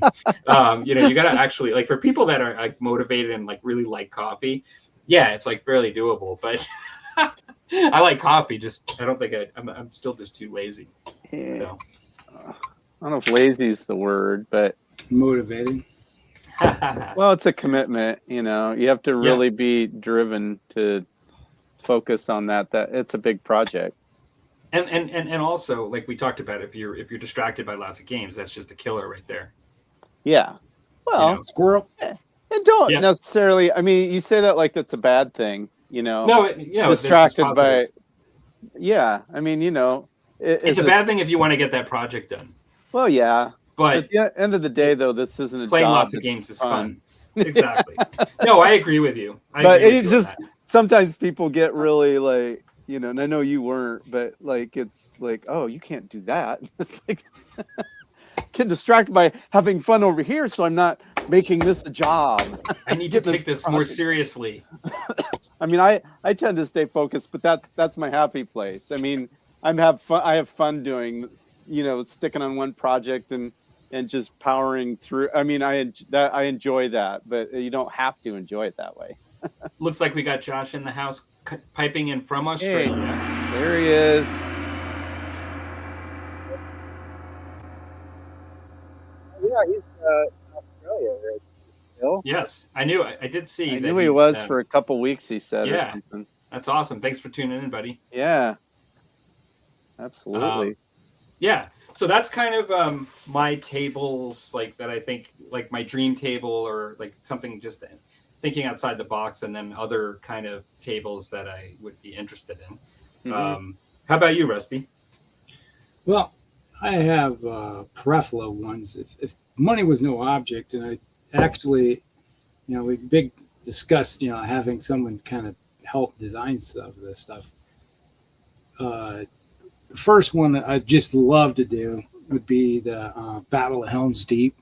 you know, you got to actually, like, for people that are like motivated and like really like coffee, it's like fairly doable. But I like coffee, just I don't think I'm still just too lazy. So. I don't know if lazy is the word, but motivating. Well, it's a commitment, you know. You have to really be driven to focus on that. That it's a big project. And also, like we talked about, if you're distracted by lots of games, that's just a killer right there. Yeah. Well, you know? Squirrel. And don't necessarily. I mean, you say that like that's a bad thing, you know. No, distracted by. Yeah, I mean, you know, it's a bad thing if you want to get that project done. Well, yeah. But at the end of the day, though, this isn't a playing job. Lots of games is fun. Exactly. No, I agree with you. But it's just sometimes people get really like, you know, and I know you weren't, but like it's like, oh, you can't do that. It's like get distracted by having fun over here, so I'm not making this a job. I need to take this more seriously. I mean, I tend to stay focused, but that's my happy place. I mean, I have fun doing, you know, sticking on one project and just powering through. I mean, I enjoy that, but you don't have to enjoy it that way. Looks like we got Josh in the house piping in from Australia. Hey, there he is. Yeah, he's in Australia. Still? Yes, I knew. I did see. I knew he was for a couple weeks. He said, "Yeah, or something." That's awesome. Thanks for tuning in, buddy. Yeah, absolutely. Yeah. So that's kind of my tables, like that. I think like my dream table, or like something just thinking outside the box, and then other kind of tables that I would be interested in. How about you, Rusty? Well, I have peripheral ones. If money was no object, and I actually, you know, we discussed, you know, having someone kind of help design this stuff. The first one that I just love to do would be the Battle of Helm's Deep.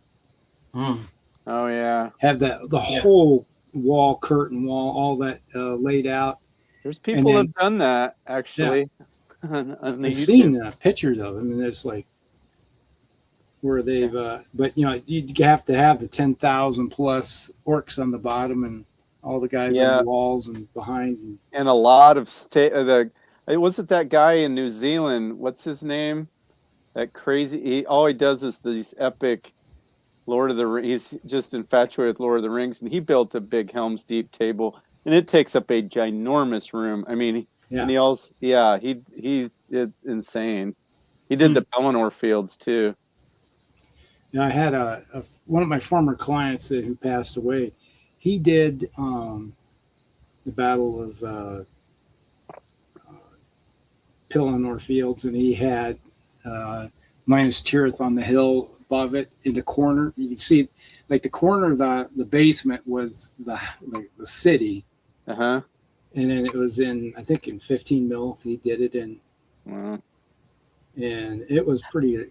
Oh yeah, have the whole wall, curtain wall, all that laid out. There's people that have done that actually. I've seen pictures of them, and it's like where they've, but you have to have the 10,000 plus orcs on the bottom and all the guys on the walls and behind, and a lot of wasn't that guy in New Zealand? What's his name? That crazy. All he does is these epic Lord of the Rings. He's just infatuated with Lord of the Rings, and he built a big Helm's Deep table, and it takes up a ginormous room. I mean, and he also, it's insane. He did the Pelennor Fields too. I had one of my former clients who passed away. He did the Battle of Pelennor Fields, and he had Minas Tirith on the hill above it in the corner. You can see, like the corner of the basement was the city, and then it was I think in 15 mil. He did it in, and it was pretty.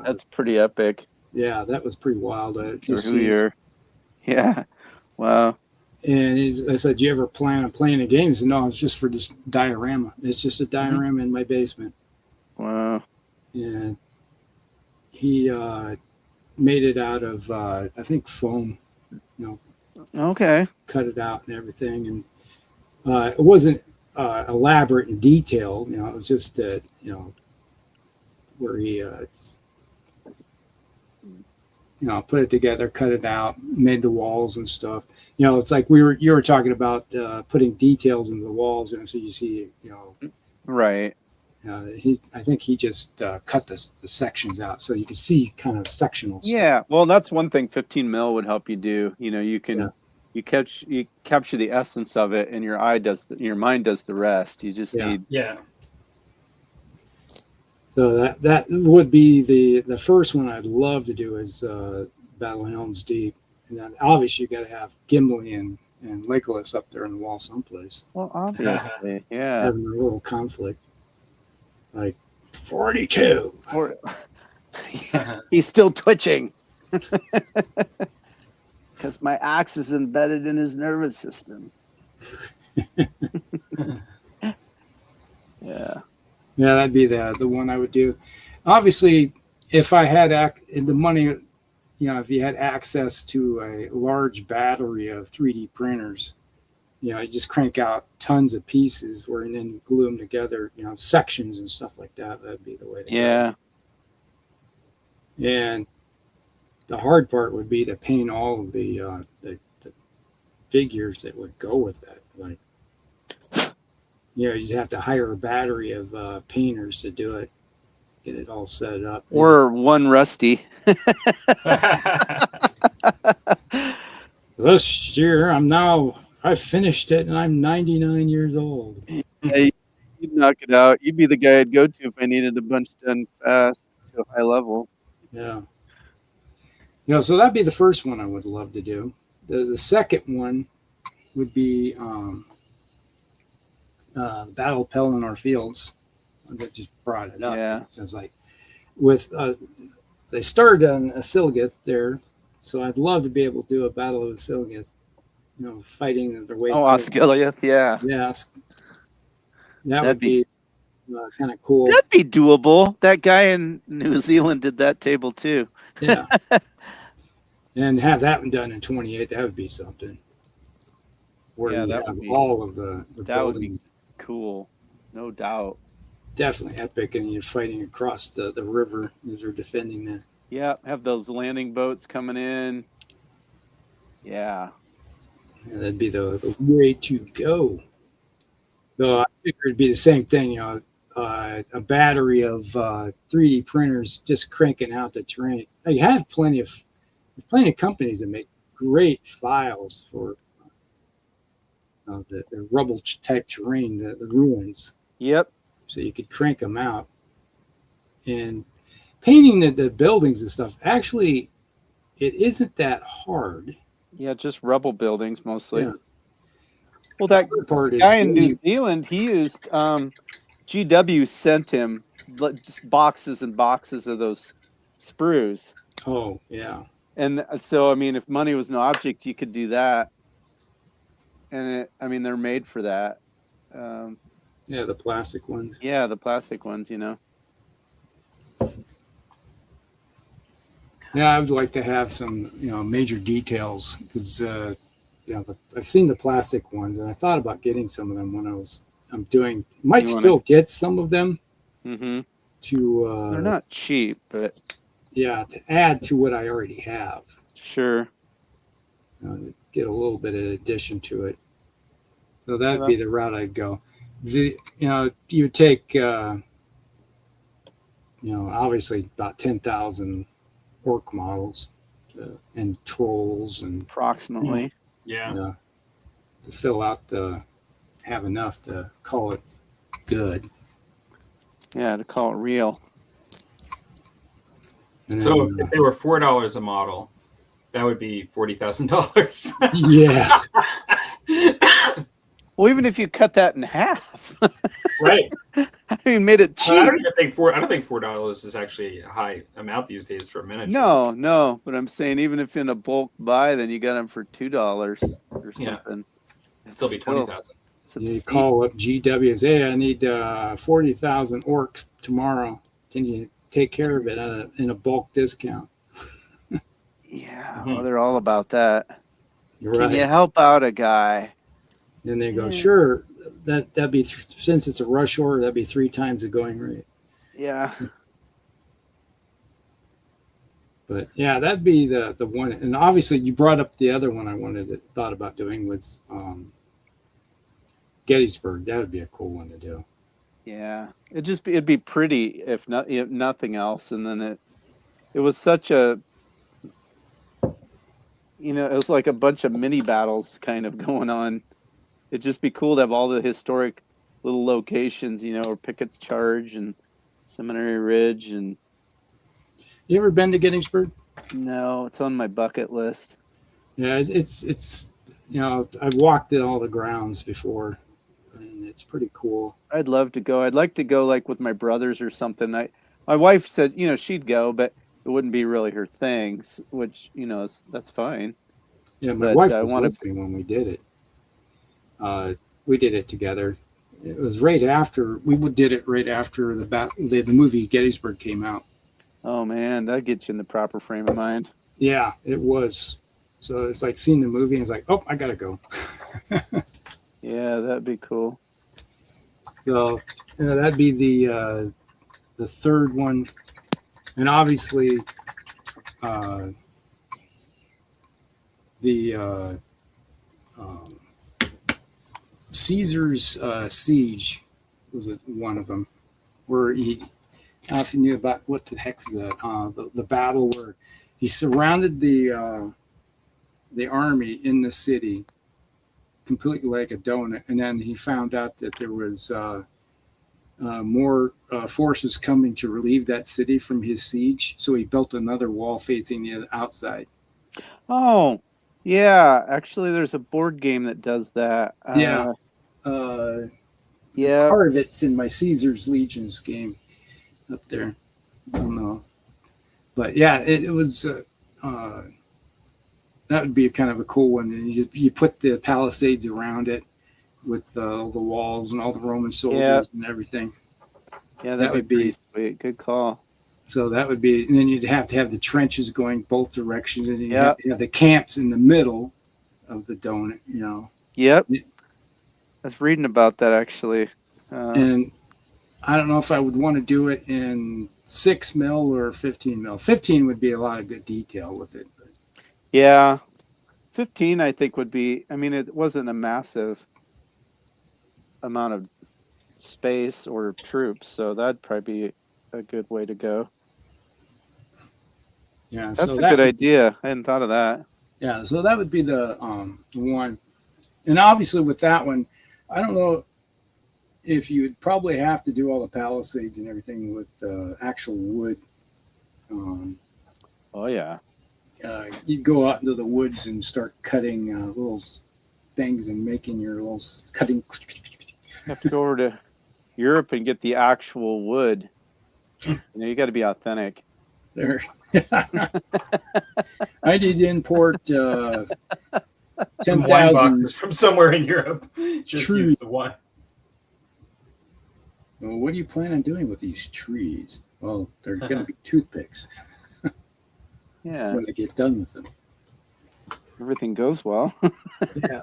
That's pretty epic. Yeah, that was pretty wild to see. Yeah, wow. And I said, "Do you ever plan on playing a game?" He said, "No, it's just for this diorama. It's just a diorama in my basement." Wow. And he made it out of, I think, foam. Okay. Cut it out and everything, and it wasn't elaborate and detailed. It was just, where he, put it together, cut it out, made the walls and stuff. It's like you were talking about putting details into the walls, and so you see, right. I think he just cut the sections out so you can see kind of sectional stuff. Yeah, well, that's one thing 15 mil would help you do. You can you capture the essence of it, and your mind does the rest. You just need So that would be the first one I'd love to do is Battle of Helm's Deep, and then obviously you got to have Gimli and Legolas up there on the wall someplace. Well, obviously, yeah, having a little conflict. Like 42. He's still twitching because my axe is embedded in his nervous system. Yeah, that'd be the one I would do. Obviously, if I had the money, if you had access to a large battery of 3D printers, you just crank out tons of pieces and then glue them together, sections and stuff like that. That'd be the way to go. And the hard part would be to paint all of the figures that would go with that. Like, you'd have to hire a battery of painters to do it, get it all set up. Or one Rusty. This year, I finished it, and I'm 99 years old. Hey, you'd knock it out. You'd be the guy I'd go to if I needed a bunch done fast to a high level. Yeah. So that'd be the first one I would love to do. The second one would be the Battle of Pelennor Fields. I just brought it up. Yeah. So it's like they started on Asilgith there, so I'd love to be able to do a Battle of Asilgith. Fighting their way. Oh, Osgiliath, yeah. Yes. That would be kind of cool. That'd be doable. That guy in New Zealand did that table too. Yeah. And have that one done in 28, that would be something. Where that would be all of the that would be cool. No doubt. Definitely epic, and you're fighting across the river as they're defending that. Yeah, have those landing boats coming in. Yeah. That'd be the way to go. So I figured it'd be the same thing, a battery of 3D printers just cranking out the terrain. I have plenty of companies that make great files for the rubble type terrain, the ruins. Yep. So you could crank them out. And painting the buildings and stuff, actually, it isn't that hard. Yeah, just rubble buildings mostly. Yeah. Well, that guy in New Zealand, he used GW sent him just boxes and boxes of those sprues. Oh, yeah. And so, I mean, if money was no object, you could do that. And they're made for that. Yeah, the plastic ones. Yeah, the plastic ones, you know. Yeah, I would like to have some, major details because, I've seen the plastic ones, and I thought about getting some of them when I'm doing. Might still get some of them. Mm-hmm. To they're not cheap, but yeah, to add to what I already have. Sure. Get a little bit of addition to it. So that'd be the route I'd go. You would take, obviously about 10,000 orc models and trolls and approximately. Yeah. To fill out have enough to call it good. Yeah, to call it real. And so then, if they were $4 a model, that would be $40,000. Yeah. Well, even if you cut that in half, right? I mean, made it cheap. I don't think $4 is actually a high amount these days for a miniature. No, but I'm saying even if in a bulk buy, then you got them for $2 or something. It'd still be 20,000. You call up GW and say, "Hey, I need 40,000 orcs tomorrow. Can you take care of it in a bulk discount?" Yeah, well, they're all about that. You're Can right. you help out a guy? And they go, "Sure." That'd be since it's a rush order, that'd be 3 times the going rate. Yeah. But yeah, that'd be the one. And obviously, you brought up the other one thought about doing was Gettysburg. That would be a cool one to do. Yeah, it'd be pretty if nothing else. And then it was such a, it was like a bunch of mini battles kind of going on. It'd just be cool to have all the historic little locations, or Pickett's Charge and Seminary Ridge. And you ever been to Gettysburg? No, it's on my bucket list. Yeah, it's I've walked all the grounds before, and it's pretty cool. I'd love to go. I'd like to go like with my brothers or something. My wife said, she'd go, but it wouldn't be really her thing, which, that's fine. Yeah, my wife was with me when we did it. We did it together. It was right after the movie Gettysburg came out. Oh man, that gets you in the proper frame of mind. Yeah, it was. So it's like seeing the movie and it's like, oh, I gotta go. Yeah, that'd be cool. So that'd be the third one, and obviously the Caesar's siege was one of them, where I don't know if you knew about what the heck the battle where he surrounded the army in the city completely like a donut, and then he found out that there was more forces coming to relieve that city from his siege, so he built another wall facing the outside. Oh, yeah. Actually, there's a board game that does that. Yeah. Yeah. Part of it's in my Caesar's Legions game up there. I don't know. But yeah, it was that would be kind of a cool one. And you put the palisades around it with all the walls and all the Roman soldiers and everything. Yeah, that would be sweet. Good call. So that would be, and then you'd have to have the trenches going both directions, and you have to have the camps in the middle of the donut, Yep. I was reading about that actually. And I don't know if I would want to do it in 6 mil or 15 mil. 15 would be a lot of good detail with it. But. Yeah. 15, I think, would be, it wasn't a massive amount of space or troops, so that'd probably be a good way to go. Yeah, that's a good idea. I hadn't thought of that. Yeah, so that would be the one. And obviously with that one, I don't know if you would probably have to do all the palisades and everything with actual wood. Oh, yeah. You'd go out into the woods and start cutting little things and making your little cutting. You have to go over to Europe and get the actual wood. You got to be authentic. There. I did import 10,000 wine boxes from somewhere in Europe. Just use the wine. Well, what do you plan on doing with these trees? Well, they're going to be toothpicks Yeah, when I get done with them. everything goes well. Yeah.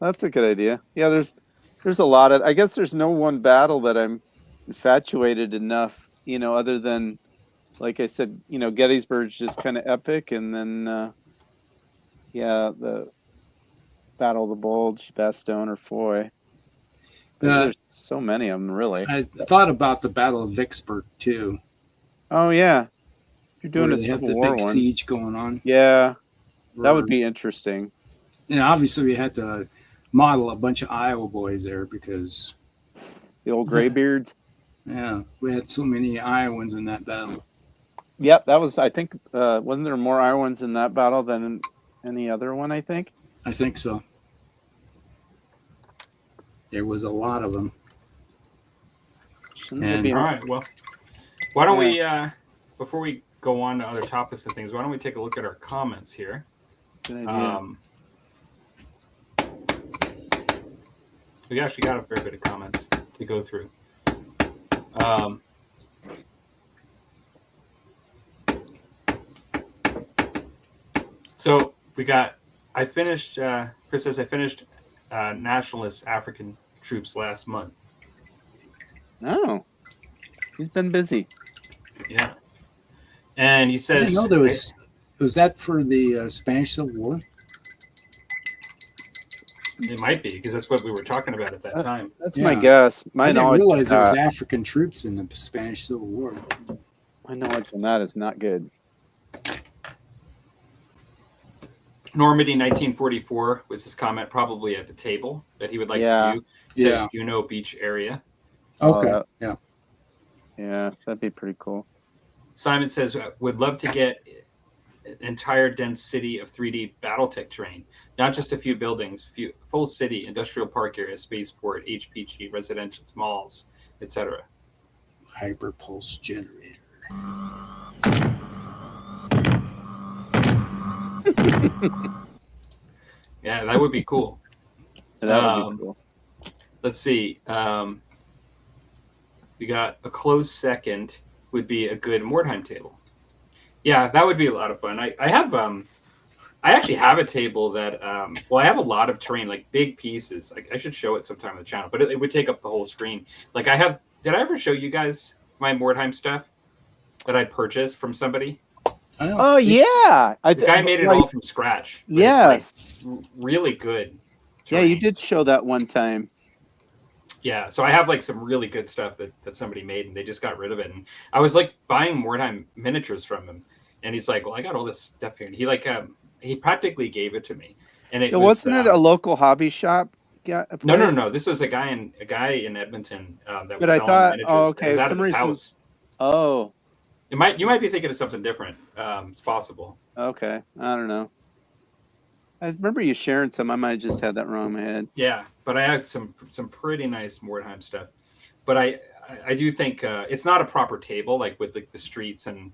That's a good idea. Yeah, there's a lot of. I guess there's no one battle that I'm infatuated enough, other than, like I said, Gettysburg's just kind of epic, and then yeah, the Battle of the Bulge, Bastogne, or Foy. There's so many of them, really. I thought about the Battle of Vicksburg too. Oh yeah, you're doing where a they have Civil the War big one. siege going on. Yeah, that would be interesting. And obviously, we had to model a bunch of Iowa boys there because the old graybeards. Yeah, we had so many Iowans in that battle. Yep, that was. I think wasn't there more Iowans in that battle than in any other one? I think so. There was a lot of them. All right. Well, why don't we, before we go on to other topics and things, why don't we take a look at our comments here? Good idea. We actually got a fair bit of comments to go through. So we got. I finished. Chris says I finished nationalist African troops last month. Oh, he's been busy. Yeah, and he says, I didn't know there was. Was that for the Spanish Civil War? It might be because that's what we were talking about at that time. That's my guess. I didn't realize there was African troops in the Spanish Civil War. My knowledge on that is not good. Normandy 1944 was his comment, probably at the table that he would like to do. He says Juno Beach area. Okay. Yeah, that'd be pretty cool. Simon says, would love to get an entire dense city of 3D Battletech terrain, not just a few buildings, full city, industrial park area, spaceport, HPG, residential malls, etc. Hyperpulse generator. Yeah, that would be cool. That would be cool. Let's see. We got a close second would be a good Mordheim table. Yeah, that would be a lot of fun. I actually have a table that I have a lot of terrain, like big pieces. I should show it sometime on the channel, but it would take up the whole screen. Like did I ever show you guys my Mordheim stuff that I purchased from somebody? Oh yeah, the guy made it all from scratch. Yes, like really good terrain. Yeah, you did show that one time. Yeah, so I have like some really good stuff that somebody made, and they just got rid of it. And I was like buying Mordheim miniatures from him, and he's like, "Well, I got all this stuff here." And he practically gave it to me, and it wasn't it a local hobby shop? No. This was a guy in Edmonton that was selling miniatures. Oh, okay, it was out of his house. Oh, you might be thinking of something different. It's possible. Okay, I don't know. I remember you sharing some. I might have just had that wrong in my head. Yeah, but I have some pretty nice Mordheim stuff. But I do think it's not a proper table, like with like the streets and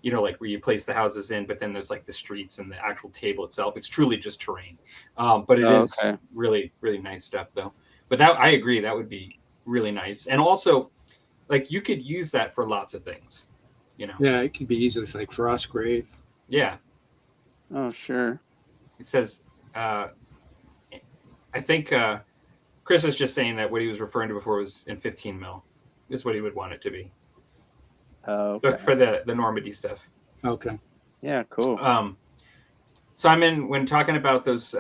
like where you place the houses in, but then there's like the streets and the actual table itself. It's truly just terrain. But it is really, really nice stuff though. But I agree, that would be really nice. And also, like you could use that for lots of things. Yeah, it could be used as like Frostgrave. Yeah. Oh, sure. It says, I think Chris is just saying that what he was referring to before was in 15 mil. Is what he would want it to be. Okay. For the Normandy stuff. Okay. Yeah, cool. Simon, when talking about those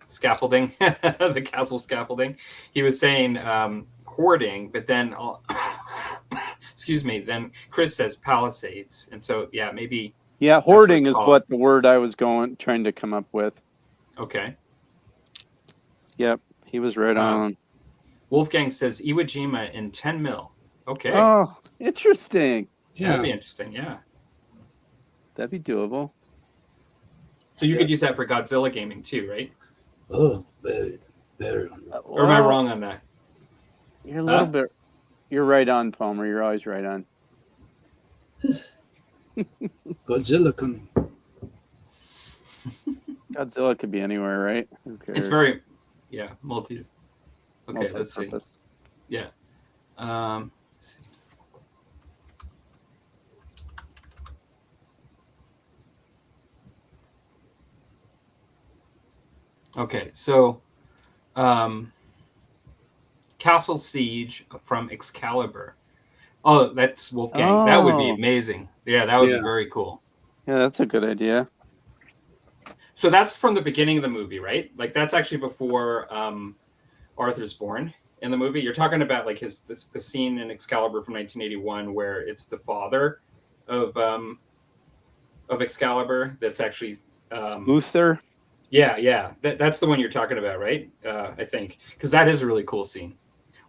scaffolding, the castle scaffolding, he was saying hoarding, but then, excuse me, then Chris says palisades. And so, yeah, maybe... Yeah, hoarding is what the word I was trying to come up with. Okay. Yep, he was right on. Wolfgang says Iwo Jima in 10 mil. Okay. Oh, interesting. Yeah, that'd be interesting. Yeah, that'd be doable. So you could use that for Godzilla gaming too, right? Oh, better. Or am I wrong on that? You're a little bit. You're right on, Palmer. You're always right on. Godzilla coming. Godzilla could be anywhere, right? It's very, multi. Okay, let's see. Yeah. Okay, so Castle Siege from Excalibur. Oh, that's Wolfgang. Oh. That would be amazing. Yeah, that would be very cool. Yeah, that's a good idea. So that's from the beginning of the movie, right? Like that's actually before Arthur's born in the movie. You're talking about like the scene in Excalibur from 1981 where it's the father of Excalibur that's actually Luther. Yeah. That's the one you're talking about, right? I think because that is a really cool scene.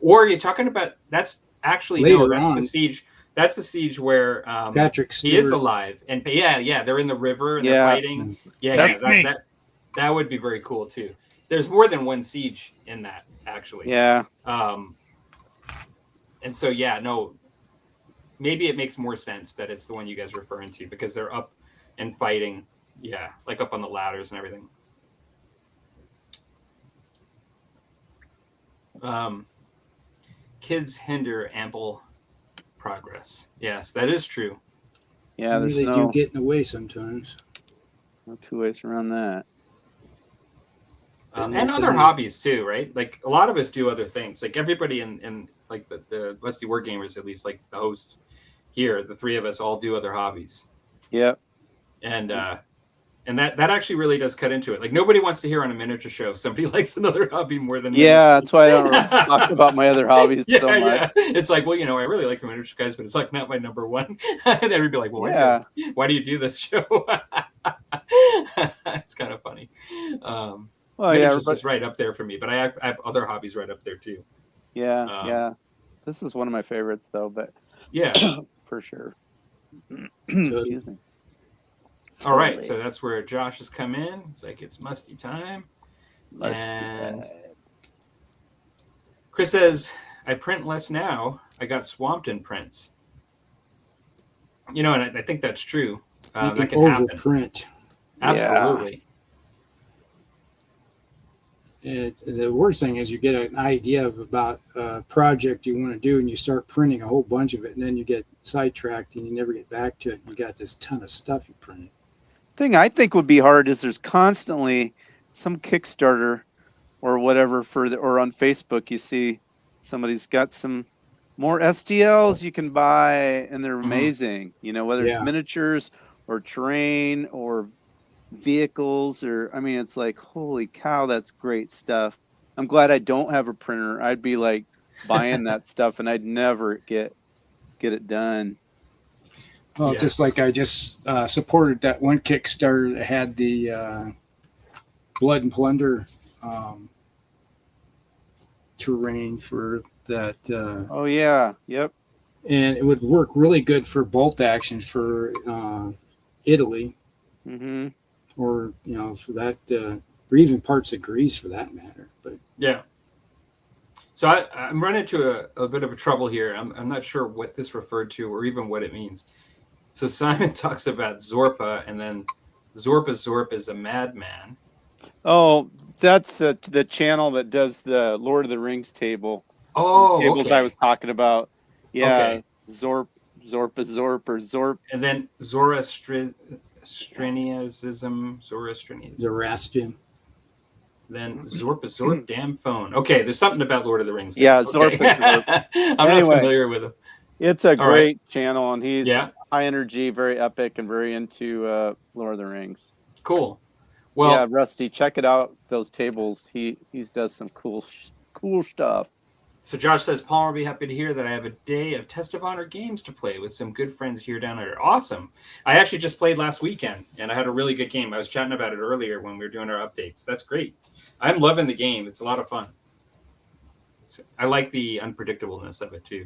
Or you're talking about that's actually later that's on. the siege. That's the siege where Patrick Stewart. he is alive, and they're in the river and they're fighting. That would be very cool too. There's more than one siege in that actually. Yeah. And so maybe it makes more sense that it's the one you guys are referring to because they're up and fighting. Yeah, like up on the ladders and everything. Kids hinder ample progress. Yes, that is true. Yeah, they do get in the way sometimes. No two ways around that. And other hobbies too, right? Like a lot of us do other things. Like everybody in like the Musty Wargamers, at least like the hosts here, the three of us all do other hobbies. Yep. And that actually really does cut into it. Like nobody wants to hear on a miniature show somebody likes another hobby more than that's why I don't talk about my other hobbies so much. Yeah. It's like, well, I really like the miniature guys, but it's like not my number one. And everybody be like, well, why do you do this show? It's kind of funny. It's just right up there for me, but I have other hobbies right up there too. Yeah. This is one of my favorites though, but yeah, for sure. Excuse me. All right, so that's where Josh has come in. It's like it's musty time. And Chris says, I print less now. I got swamped in prints. And I think that's true. You that can overprint. Absolutely. The worst thing is you get an idea about a project you want to do and you start printing a whole bunch of it and then you get sidetracked and you never get back to it. You got this ton of stuff you printed. Thing I think would be hard is there's constantly some Kickstarter or whatever or on Facebook you see somebody's got some more STLs you can buy and they're amazing. Whether it's miniatures or terrain or vehicles it's like, holy cow, that's great stuff. I'm glad I don't have a printer. I'd be like buying that stuff and I'd never get it done. Well, just like I just supported that one Kickstarter that had the Blood and Plunder terrain for that. Yep. And it would work really good for bolt action for Italy. Mm-hmm. Or, for that, or even parts of Greece for that matter. But yeah. So I'm running into a bit of a trouble here. I'm not sure what this referred to or even what it means. So Simon talks about Zorpa, and then Zorp is a madman. Oh, that's the channel that does the Lord of the Rings table. Oh, tables okay. I was talking about. Yeah, okay. Zorp, and then Zoroastrianism. Zoroastrian. Then Zorp, damn phone. Okay, there's something about Lord of the Rings. Yeah, Zorp is Zorp. I'm not familiar with him. It's a great channel, and he's high energy, very epic, and very into Lord of the Rings. Cool. Well, Rusty, check it out. Those tables, he does some cool stuff. So Josh says, Paul, I'll be happy to hear that I have a day of Test of Honor games to play with some good friends here down there. Awesome. I actually just played last weekend, and I had a really good game. I was chatting about it earlier when we were doing our updates. That's great. I'm loving the game. It's a lot of fun. I like the unpredictableness of it, too.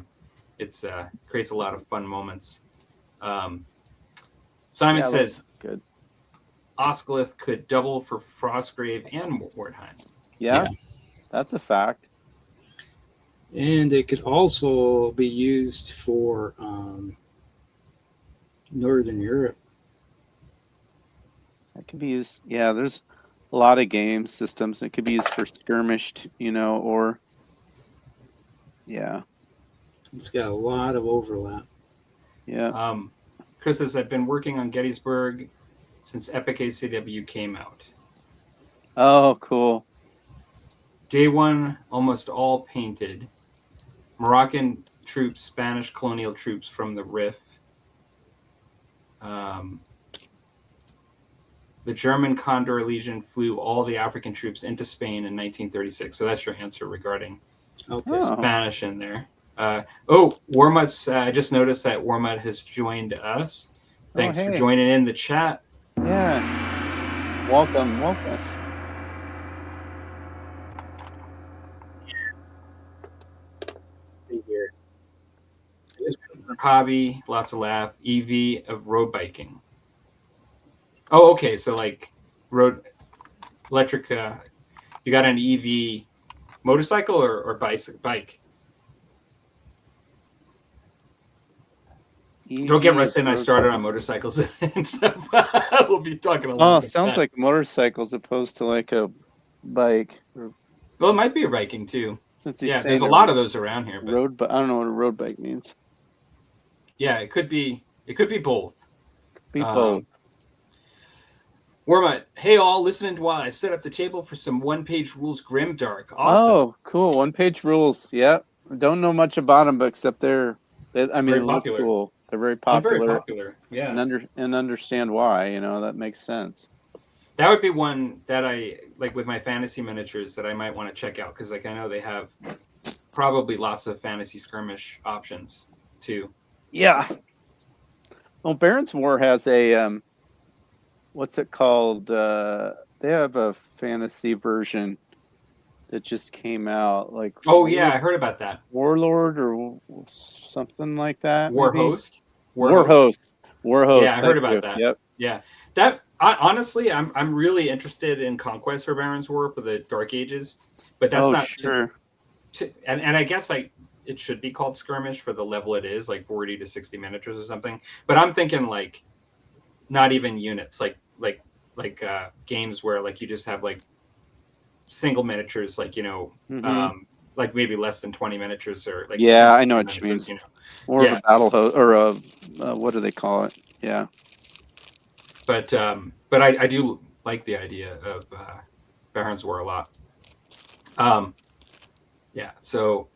It's creates a lot of fun moments. Simon says, good. Oscalith could double for Frostgrave and Mordheim. Yeah, that's a fact. And it could also be used for Northern Europe. That could be used. Yeah, there's a lot of game systems. It could be used for skirmished, or Yeah. It's got a lot of overlap. Yeah. Chris says, I've been working on Gettysburg since Epic ACW came out. Oh, cool. Day one, almost all painted. Moroccan troops, Spanish colonial troops from the Rif. The German Condor Legion flew all the African troops into Spain in 1936. So that's your answer regarding Spanish in there. Warmut's, I just noticed that Warmut has joined us. Thanks for joining in the chat. Yeah. Welcome. See here. Hobby, lots of laugh. EV of road biking. Oh, okay. So like road electric. You got an EV motorcycle or bike? Don't get Rusty and I started on motorcycles and stuff. We'll be talking a lot. Oh, sounds like a motorcycle as opposed to like a bike. Well, it might be a Viking too. Since there's a lot of those around here. But I don't know what a road bike means. Yeah, it could be both. Both. Warmut, hey all, listening while I set up the table for some one-page rules grimdark. Awesome. Oh, cool. One-page rules. Yep. Don't know much about them, but except they're popular. Cool. They're very popular. They're very popular. Yeah. And understand why, that makes sense. That would be one that I like with my fantasy miniatures that I might want to check out because I know they have probably lots of fantasy skirmish options too. Yeah. Well, Baron's War has a what's it called? They have a fantasy version that just came out. Like I heard about that. Warlord or something like that. Warhost. Warhost. Yeah, I heard about that. Yep. Yeah. That honestly, I'm really interested in Conquest for Baron's War for the Dark Ages, but that's not sure. And I guess it should be called skirmish for the level it is, like 40 to 60 miniatures or something. But I'm thinking like not even units, like games where like you just have like single miniatures, like like maybe less than 20 miniatures or like I know what you mean. Or a battle host or a what do they call it? Yeah. But I do like the idea of Baron's War a lot. So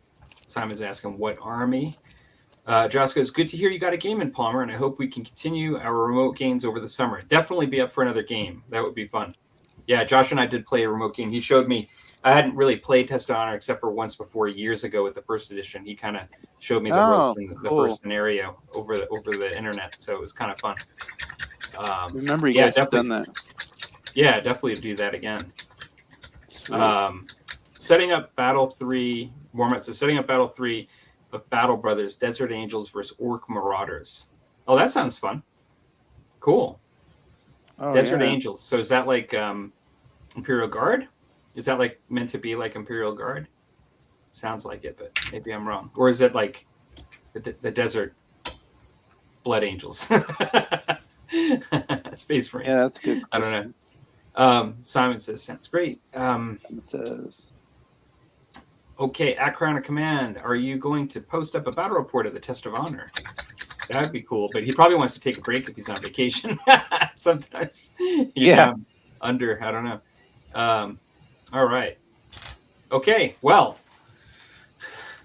Simon's asking what army. Josh goes, good to hear you got a game in Palmer, and I hope we can continue our remote games over the summer. Definitely be up for another game. That would be fun. Yeah, Josh and I did play a remote game. He showed me. I hadn't really played Tested Honor except for once before years ago with the first edition. He kind of showed me the ropes in the first scenario over the internet, so it was kind of fun. Remember you guys have done that. Yeah, definitely do that again. Setting up Battle 3, Warmut says, setting up Battle 3 of Battle Brothers, Desert Angels versus Orc Marauders. Oh, that sounds fun. Cool. Desert Angels. So is that like Imperial Guard? Is that like meant to be like Imperial Guard? Sounds like it, but maybe I'm wrong. Or is it like the Desert Blood Angels? Space Marines. Yeah, that's good. I don't know. Simon says, sounds great. It says, okay, at Crown of Command, are you going to post up a battle report of the Test of Honor? That would be cool, but he probably wants to take a break if he's on vacation. Sometimes. I don't know. All right. Okay, well,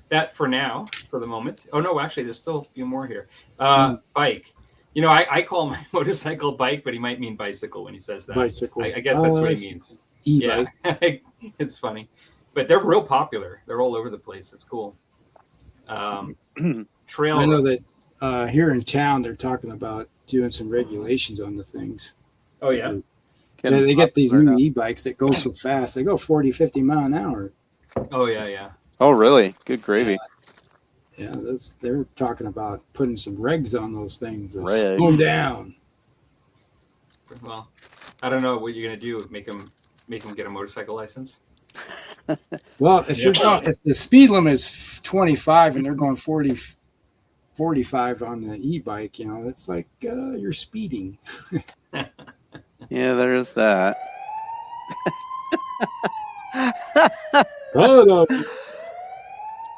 that for now, for the moment. Oh, no, actually, there's still a few more here. Bike. I call my motorcycle bike, but he might mean bicycle when he says that. Bicycle. I guess that's what he means. E-bike. Yeah, it's funny. But they're real popular. They're all over the place. It's cool. Trail. I know that here in town, they're talking about doing some regulations on the things. Oh, yeah? They get these new e-bikes that go so fast. They go 40, 50 mile an hour. Oh, yeah. Oh, really? Good gravy. Yeah, they're talking about putting some regs on those things. Slow them down. Well, I don't know what you're going to do. Make them get a motorcycle license? Well, if the speed limit is 25 and they're going 40, 45 on the e-bike, it's like you're speeding. Yeah, there is that.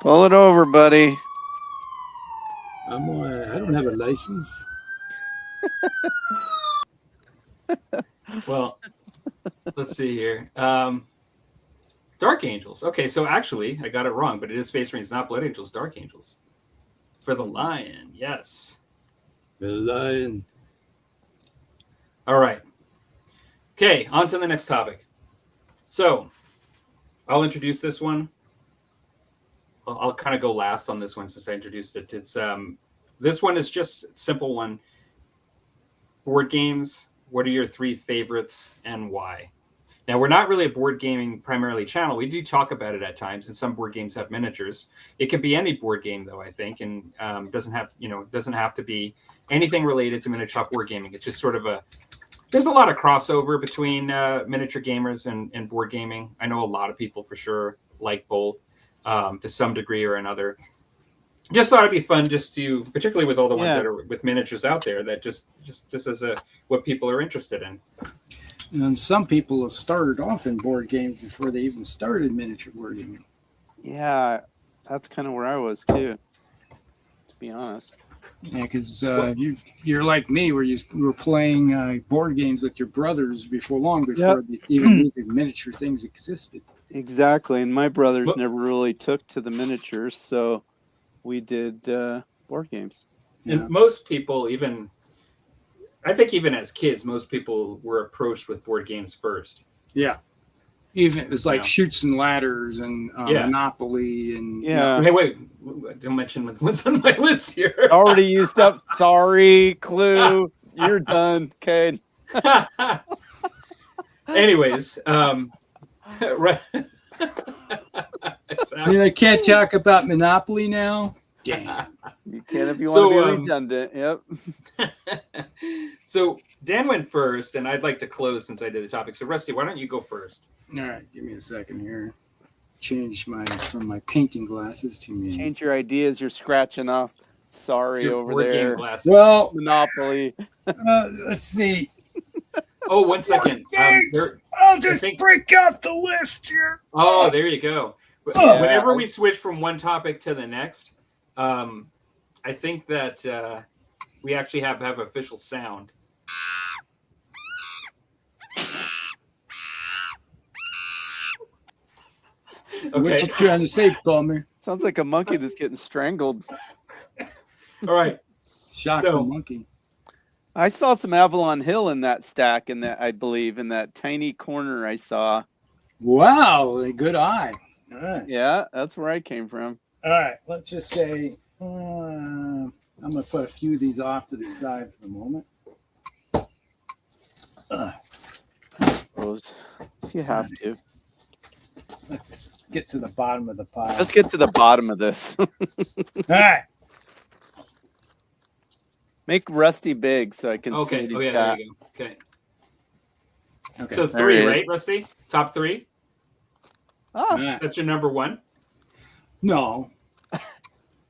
Pull it over, buddy. I don't have a license. Well, let's see here. Dark Angels. Okay, so actually, I got it wrong, but it is Space Marines, not Blood Angels. Dark Angels. For the Lion, yes. The Lion. All right. Okay, on to the next topic. So, I'll introduce this one. I'll kind of go last on this one since I introduced it. It's this one is just a simple one. Board games. What are your 3 favorites and why? Now, we're not really a board gaming primarily channel. We do talk about it at times, and some board games have miniatures. It could be any board game, though, I think, and doesn't have to be anything related to miniature board gaming. It's just sort of there's a lot of crossover between miniature gamers and board gaming. I know a lot of people for sure like both to some degree or another. Just thought it'd be fun just to, particularly with all the ones that are with miniatures out there, that just as what people are interested in. And some people have started off in board games before they even started miniature board gaming. Yeah, that's kind of where I was too, to be honest. Yeah, because you're like me, where you were playing board games with your brothers before they even knew that miniature things existed. Exactly, and my brothers never really took to the miniatures, so we did board games. And most people, I think even as kids, most people were approached with board games first. Yeah. Even it was like Chutes and Ladders and Monopoly and Hey, wait! Don't mention what's on my list here. Already used up. Sorry, Clue. You're done. Okay. Anyways, right. Exactly. I can't talk about Monopoly now. Damn. You can if you want to be redundant. Yep. So Dan went first, and I'd like to close since I did the topic. So Rusty, why don't you go first? All right, give me a second here. Change from my painting glasses to me. Change your ideas. You're scratching off. Sorry over there. Well, Monopoly. Let's see. Oh, 1 second. I'll just break out the list here. Oh, there you go. Whenever we switch from one topic to the next, I think that we actually have official sound. Okay. What you trying to say, Palmer? Sounds like a monkey that's getting strangled. All right. Shock the monkey. I saw some Avalon Hill in that stack, I believe, in that tiny corner I saw. Wow, a good eye. All right. Yeah, that's where I came from. All right, let's just say I'm going to put a few of these off to the side for the moment. If you have to. Let's get to the bottom of the pile. Let's get to the bottom of this. All right. Make Rusty big so I can see what he's got. There you go. Okay. So 3, right, Rusty? Top 3? Oh, that's your number 1? No.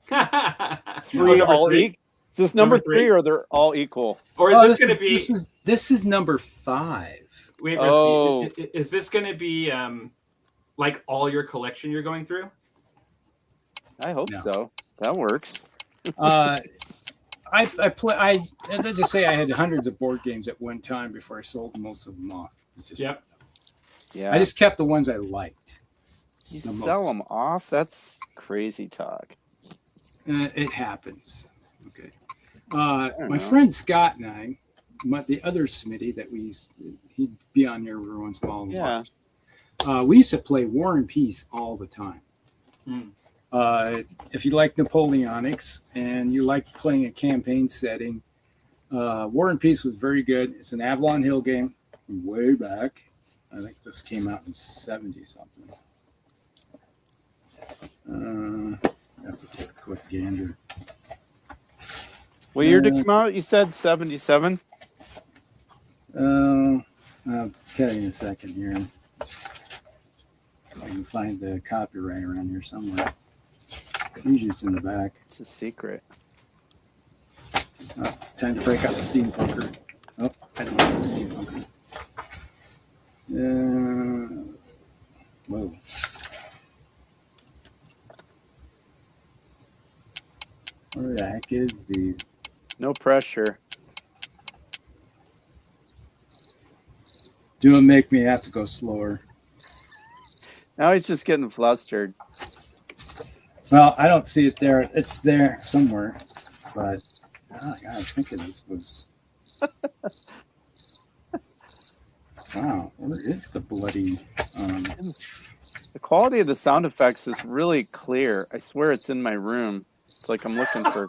3 all equal. Is this number 3 or they're all equal? Or is this going to be? This is number 5. Wait, Rusty, is this going to be like all your collection you're going through? I hope so. That works. Let's just say I had hundreds of board games at one time before I sold most of them off. Yeah. I just kept the ones I liked. You sell them off? That's crazy talk. It happens. Okay. My friend Scott and I, the other Smitty that he'd be on there every once in a while. Yeah. We used to play War and Peace all the time. If you like Napoleonics and you like playing a campaign setting, War and Peace was very good. It's an Avalon Hill game from way back. I think this came out in 70 something. I have to take a quick gander. What year did it come out? You said 77? I'll tell you in a second here. I can find the copyright around here somewhere. Usually it's in the back. It's a secret. Time to break out the steampunker. Oh, I don't have the steampunker. Whoa. Where the heck is the? No pressure. Do it make me have to go slower? Now he's just getting flustered. Well, I don't see it there. It's there somewhere, but oh God, I think this was. Wow, where is the bloody? The quality of the sound effects is really clear. I swear it's in my room. It's like I'm looking for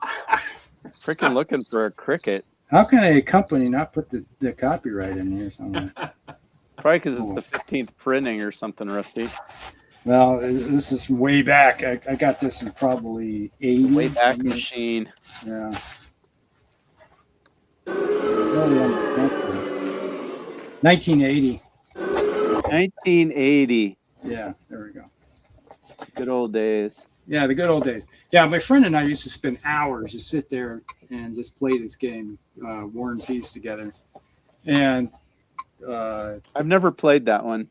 a cricket. How can a company not put the copyright in here somewhere? Probably because it's the 15th printing or something, Rusty. Well, this is from way back. I got this in probably 80. Way back machine. Yeah. 1980. 1980. Yeah, there we go. Good old days. Yeah, the good old days. Yeah, my friend and I used to spend hours just sit there and just play this game, War and Peace together. And I've never played that one.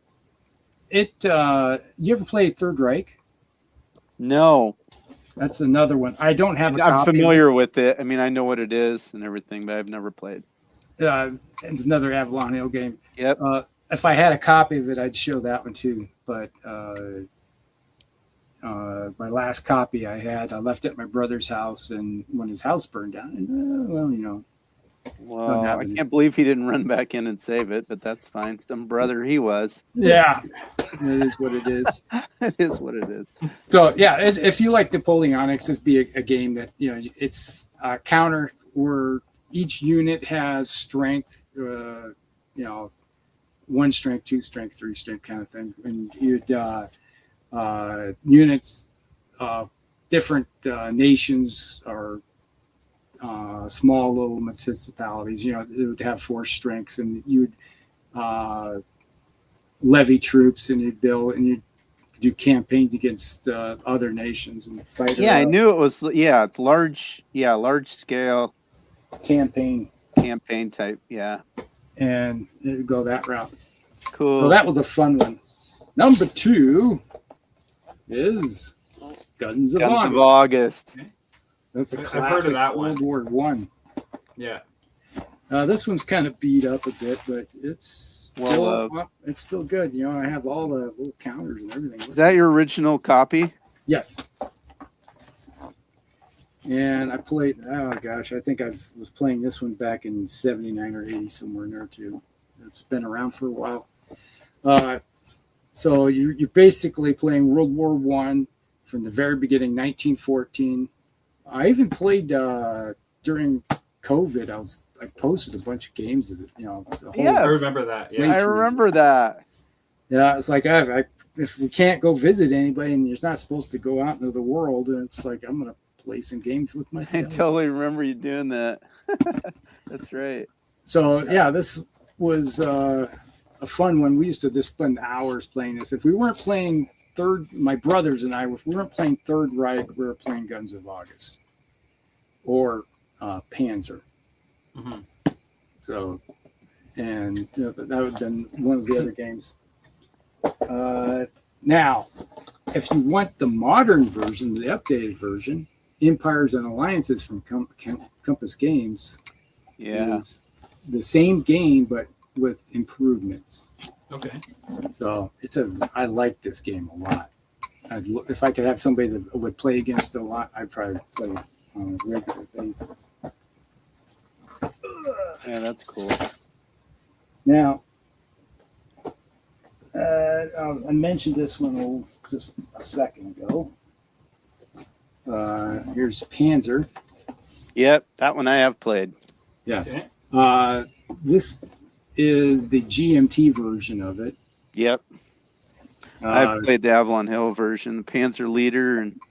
you ever played Third Reich? No. That's another one. I don't have a I'm copy. familiar with it. I mean, I know what it is and everything, but I've never played. It's another Avalon Hill game. Yep. If I had a copy of it, I'd show that one too. But my last copy I left it at my brother's house, and when his house burned down, and, Well, I can't believe he didn't run back in and save it, but that's fine. Some brother he was. Yeah, it is what it is. It is what it is. So yeah, if you like Napoleonics, it'd be a game that it's a counter where each unit has strength. 1 strength, 2 strength, 3 strength kind of thing, and you'd units, different nations or small little municipalities. It would have 4 strengths, and you'd levy troops, and you'd build, and you'd do campaigns against other nations and fight. Yeah, I knew it was. Yeah, it's large. Yeah, large scale campaign type. Yeah, and it'd go that route. Cool. So that was a fun one. Number 2 is Guns of August. That's a I've classic. heard of that World one. War I. Yeah. This one's kind of beat up a bit, but it's still good. I have all the little counters and everything. Is that your original copy? Yes. And I played. Oh gosh, I think I was playing this one back in '79 or '80, somewhere in there too. It's been around for a while. So you're basically playing World War I from the very beginning, 1914. I even played during COVID. I posted a bunch of games of it. Yeah, I remember that. Yeah, I remember that. Yeah, it's like if we can't go visit anybody, and you're not supposed to go out into the world, and it's like I'm gonna play some games with my family. I totally remember you doing that. That's right. So yeah, this was a fun one. We used to just spend hours playing this. If we weren't playing my brothers and I, if we weren't playing Third Reich, we were playing Guns of August or Panzer. Mm-hmm. So, and that would have been one of the other games. Now, if you want the modern version, the updated version, Empires and Alliances from Compass Games, is the same game but with improvements. Okay. So I like this game a lot. If I could have somebody that would play against it a lot, I'd probably play it on a regular basis. Yeah, that's cool. Now, I mentioned this one just a second ago. Here's Panzer. Yep, that one I have played. Yes. Okay. This is the GMT version of it. Yep. I've played the Avalon Hill version, Panzer Leader and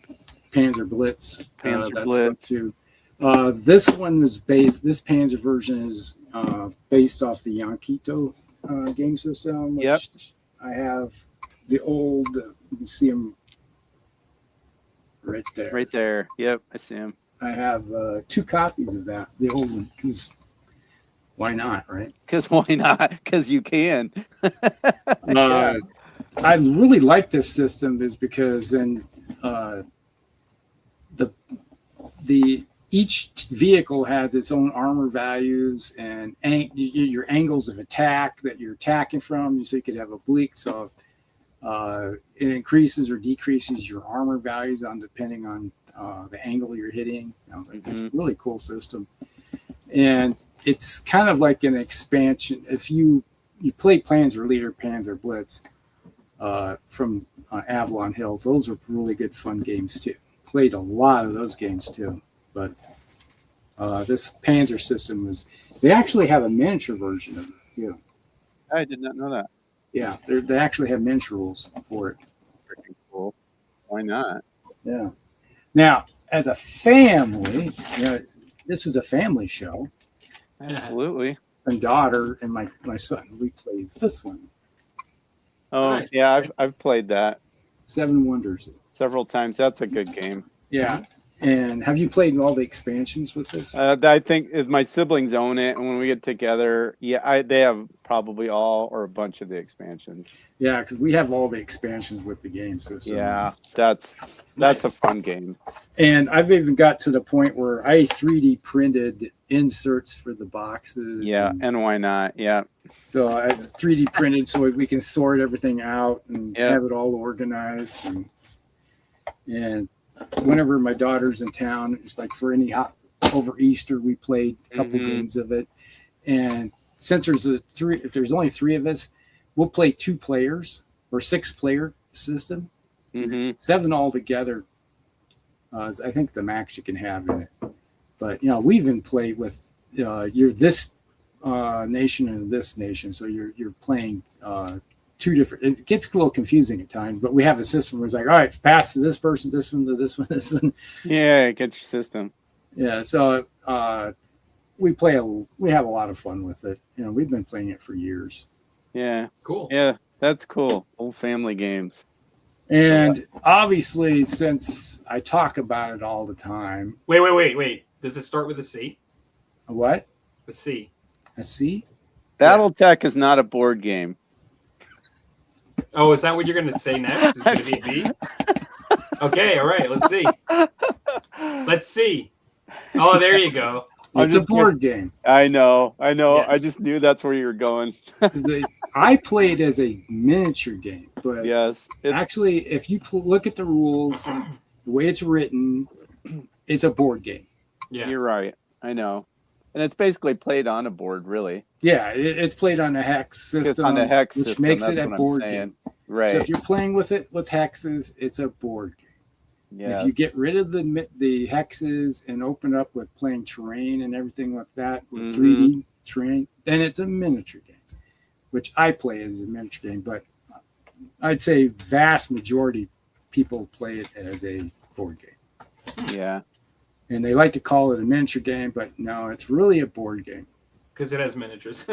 Panzer Blitz. Panzer Blitz too. This one is this Panzer version is based off the Yankito game system. Which I have the old, you can see them right there. Right there. Yep, I see them. I have 2 copies of that, the old one, because why not, right? Because why not? Because you can. I really like this system is because the each vehicle has its own armor values and your angles of attack that you're attacking from. So you could have oblique. So it increases or decreases your armor values on depending on the angle you're hitting. It's a really cool system. And it's kind of like an expansion. If you play Panzer Leader, Panzer Blitz from Avalon Hill, those are really good fun games too. Played a lot of those games too. But this Panzer system they actually have a miniature version of it too. I did not know that. Yeah, they actually have miniature rules for it. Freaking cool. Why not? Yeah. Now, as a family, this is a family show. Absolutely. And daughter and my son, we played this one. Oh, nice. Yeah, I've played that. Seven Wonders. Several times. That's a good game. Yeah. And have you played all the expansions with this? I think my siblings own it, and when we get together, they have probably all or a bunch of the expansions. Yeah, because we have all the expansions with the game system. Yeah, that's a fun game. And I've even got to the point where I 3D printed inserts for the boxes. Yeah, and why not? Yeah. So I 3D printed so we can sort everything out and have it all organized. And whenever my daughter's in town, it's like for over Easter, we played a couple games of it. And since if there's only 3 of us, we'll play 2 players or 6-player system. 7 altogether. I think the max you can have in it. But we even played with you're this nation and this nation, so you're playing 2 different. It gets a little confusing at times, but we have a system where it's like, all right, pass to this person, this one, to this one, this one. Yeah, get your system. Yeah, so we have a lot of fun with it. We've been playing it for years. Yeah, cool. Yeah, that's cool. Old family games. And obviously, since I talk about it all the time. Wait. Does it start with a C? A what? A C. A C? BattleTech is not a board game. Oh, is that what you're going to say next? Is it going to be a B? Okay, all right. Let's see. Let's see. Oh, there you go. It's a board game. I know. Yeah. I just knew that's where you were going. I play it as a miniature game, but yes, actually, if you look at the rules, the way it's written, it's a board game. Yeah, you're right. I know, and it's basically played on a board, really. Yeah, it's played on a hex system, which makes it a board game. Right. So if you're playing with it with hexes, it's a board game. Yeah. If you get rid of the hexes and open up with playing terrain and everything like that with 3D terrain, then it's a miniature game, which I play as a miniature game. But I'd say vast majority people play it as a board game. Yeah. And they like to call it a miniature game, but no, it's really a board game. Because it has miniatures.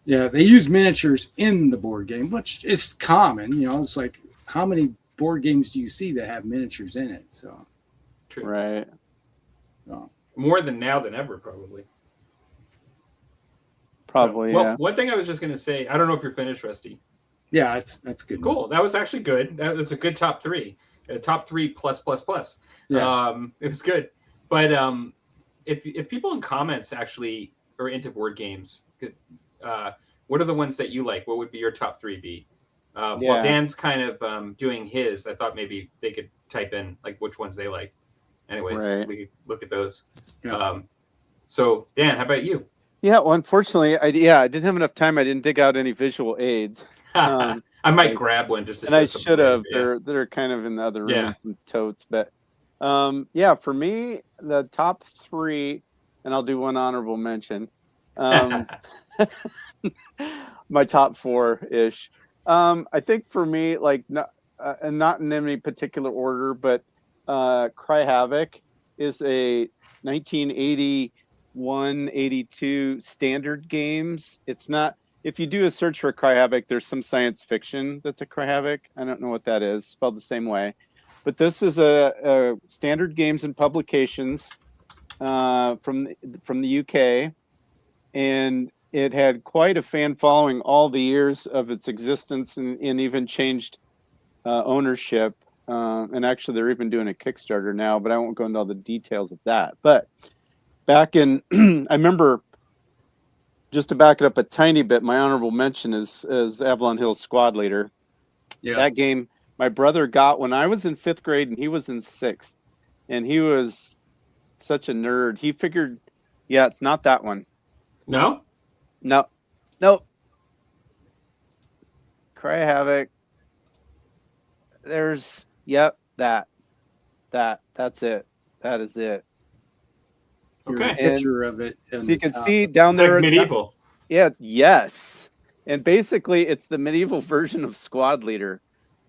Yeah, they use miniatures in the board game, which is common. It's like, how many board games do you see that have miniatures in it? So, true. Right. So. More than now than ever, probably. Probably, yeah. One thing I was just going to say, I don't know if you're finished, Rusty. Yeah, that's good. Cool. That was actually good. That was a good top 3. Top 3 plus. Yes. It was good. But if people in comments actually are into board games, what are the ones that you like? What would be your top 3 be? While Dan's kind of doing his, I thought maybe they could type in like which ones they like. Anyways, we could look at those. Yeah. So Dan, how about you? Yeah, well, unfortunately, I didn't have enough time. I didn't dig out any visual aids. I might grab one just to and I should have. They're kind of in the other room, some totes. But for me, the top 3, and I'll do one honorable mention. My top 4-ish. I think for me, and not in any particular order, but Cry Havoc is a 1981-82 standard games. It's not. If you do a search for Cry Havoc, there's some science fiction that's a Cry Havoc. I don't know what that is, spelled the same way. But this is a standard games and publications from the UK, and it had quite a fan following all the years of its existence, and even changed ownership. And actually, they're even doing a Kickstarter now, but I won't go into all the details of that. But back in, I remember, just to back it up a tiny bit, my honorable mention is Avalon Hill's Squad Leader. Yeah. That game my brother got when I was in 5th grade and he was in 6th. And he was such a nerd. He figured, yeah, it's not that one. No? No. Nope. Cry Havoc. There's, yep, that's it. That is it. Here's Okay. a picture of it. So you can see down It's there. like medieval. Yeah, yes. And basically, it's the medieval version of Squad Leader.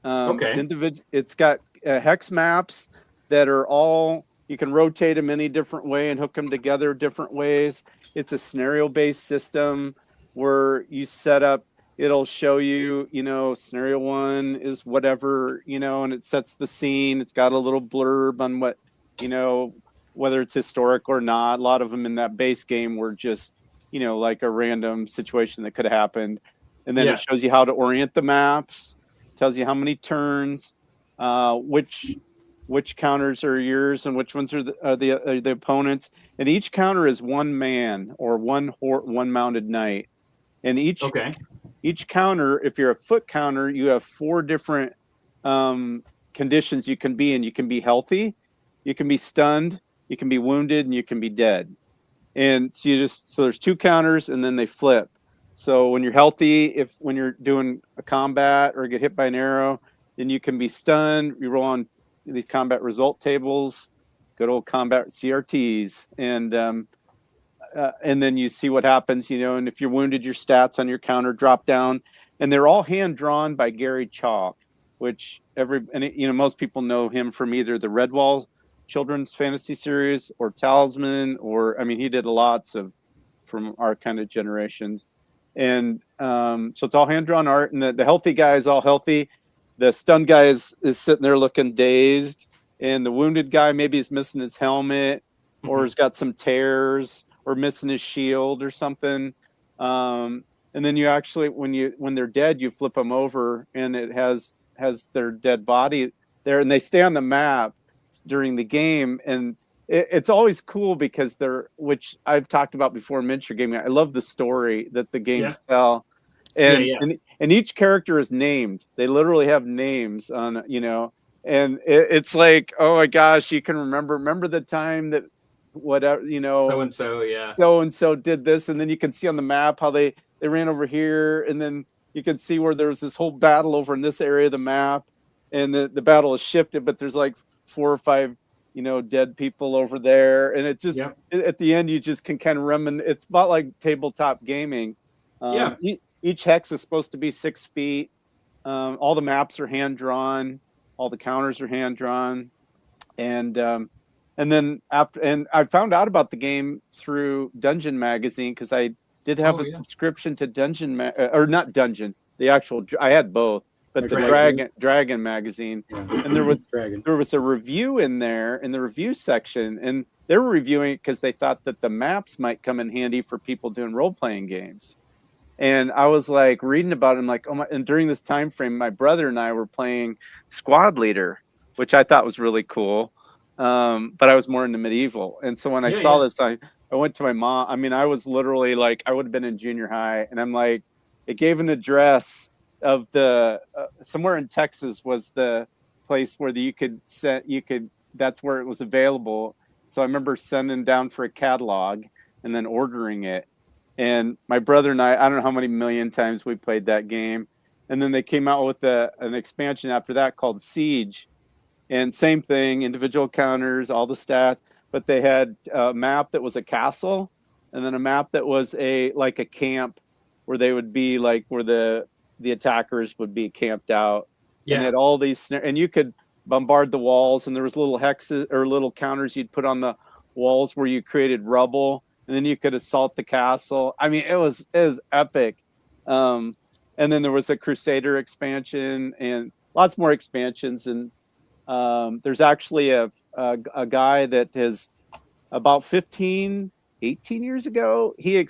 Okay. It's got hex maps that are all, you can rotate them any different way and hook them together different ways. It's a scenario-based system where you set up, it'll show you, scenario 1 is whatever, and it sets the scene. It's got a little blurb on what, whether it's historic or not. A lot of them in that base game were just, like a random situation that could have happened. And then it shows you how to orient the maps, tells you how many turns, which counters are yours and which ones are the opponents. And each counter is one man or one mounted knight. And each counter, if you're a foot counter, you have 4 different conditions you can be in. You can be healthy, you can be stunned, you can be wounded, and you can be dead. And so there's 2 counters, and then they flip. So when you're healthy, when you're doing a combat or get hit by an arrow, then you can be stunned. You roll on these combat result tables, good old combat CRTs, and then you see what happens, and if you're wounded, your stats on your counter drop down, and they're all hand drawn by Gary Chalk, which most people know him from either the Redwall children's fantasy series or Talisman, he did lots from our kind of generations. And so it's all hand drawn art, and the healthy guy is all healthy. The stunned guy is sitting there looking dazed, and the wounded guy maybe is missing his helmet or has got some tears or missing his shield or something. And then you actually, when they're dead, you flip them over, and it has their dead body there, and they stay on the map during the game. And it's always cool because which I've talked about before in miniature gaming. I love the story that the games tell. And each character is named. They literally have names on, and it's like, oh my gosh, you can remember the time that whatever, so and so did this, and then you can see on the map how they ran over here, and then you can see where there was this whole battle over in this area of the map, and the battle is shifted, but there's like 4 or 5 dead people over there, and it just at the end you just can kind of reminisce. It's about like tabletop gaming. Each hex is supposed to be 6 feet. All the maps are hand drawn, all the counters are hand drawn, and then I found out about the game through Dungeon Magazine, because I did have a subscription to Dungeon the actual, I had both, but the Dragon magazine, and there was a review in there in the review section, and they were reviewing it because they thought that the maps might come in handy for people doing role-playing games. And I was like reading about it, I'm like, oh my! And during this time frame, my brother and I were playing Squad Leader, which I thought was really cool. But I was more into medieval, and so when I saw this, I went to my mom. I was literally like, I would have been in junior high, and I'm like, it gave an address of the somewhere in Texas was the place where that's where it was available. So I remember sending down for a catalog and then ordering it. And my brother and I don't know how many million times we played that game. And then they came out with an expansion after that called Siege. And same thing, individual counters, all the stats. But they had a map that was a castle, and then a map that was like a camp where they would be, like where the attackers would be camped out. And they had all these, and you could bombard the walls, and there was little hexes or little counters you'd put on the walls where you created rubble. And then you could assault the castle. It was epic. And then there was a Crusader expansion and lots more expansions. And there's actually a guy that is about 18 years ago. He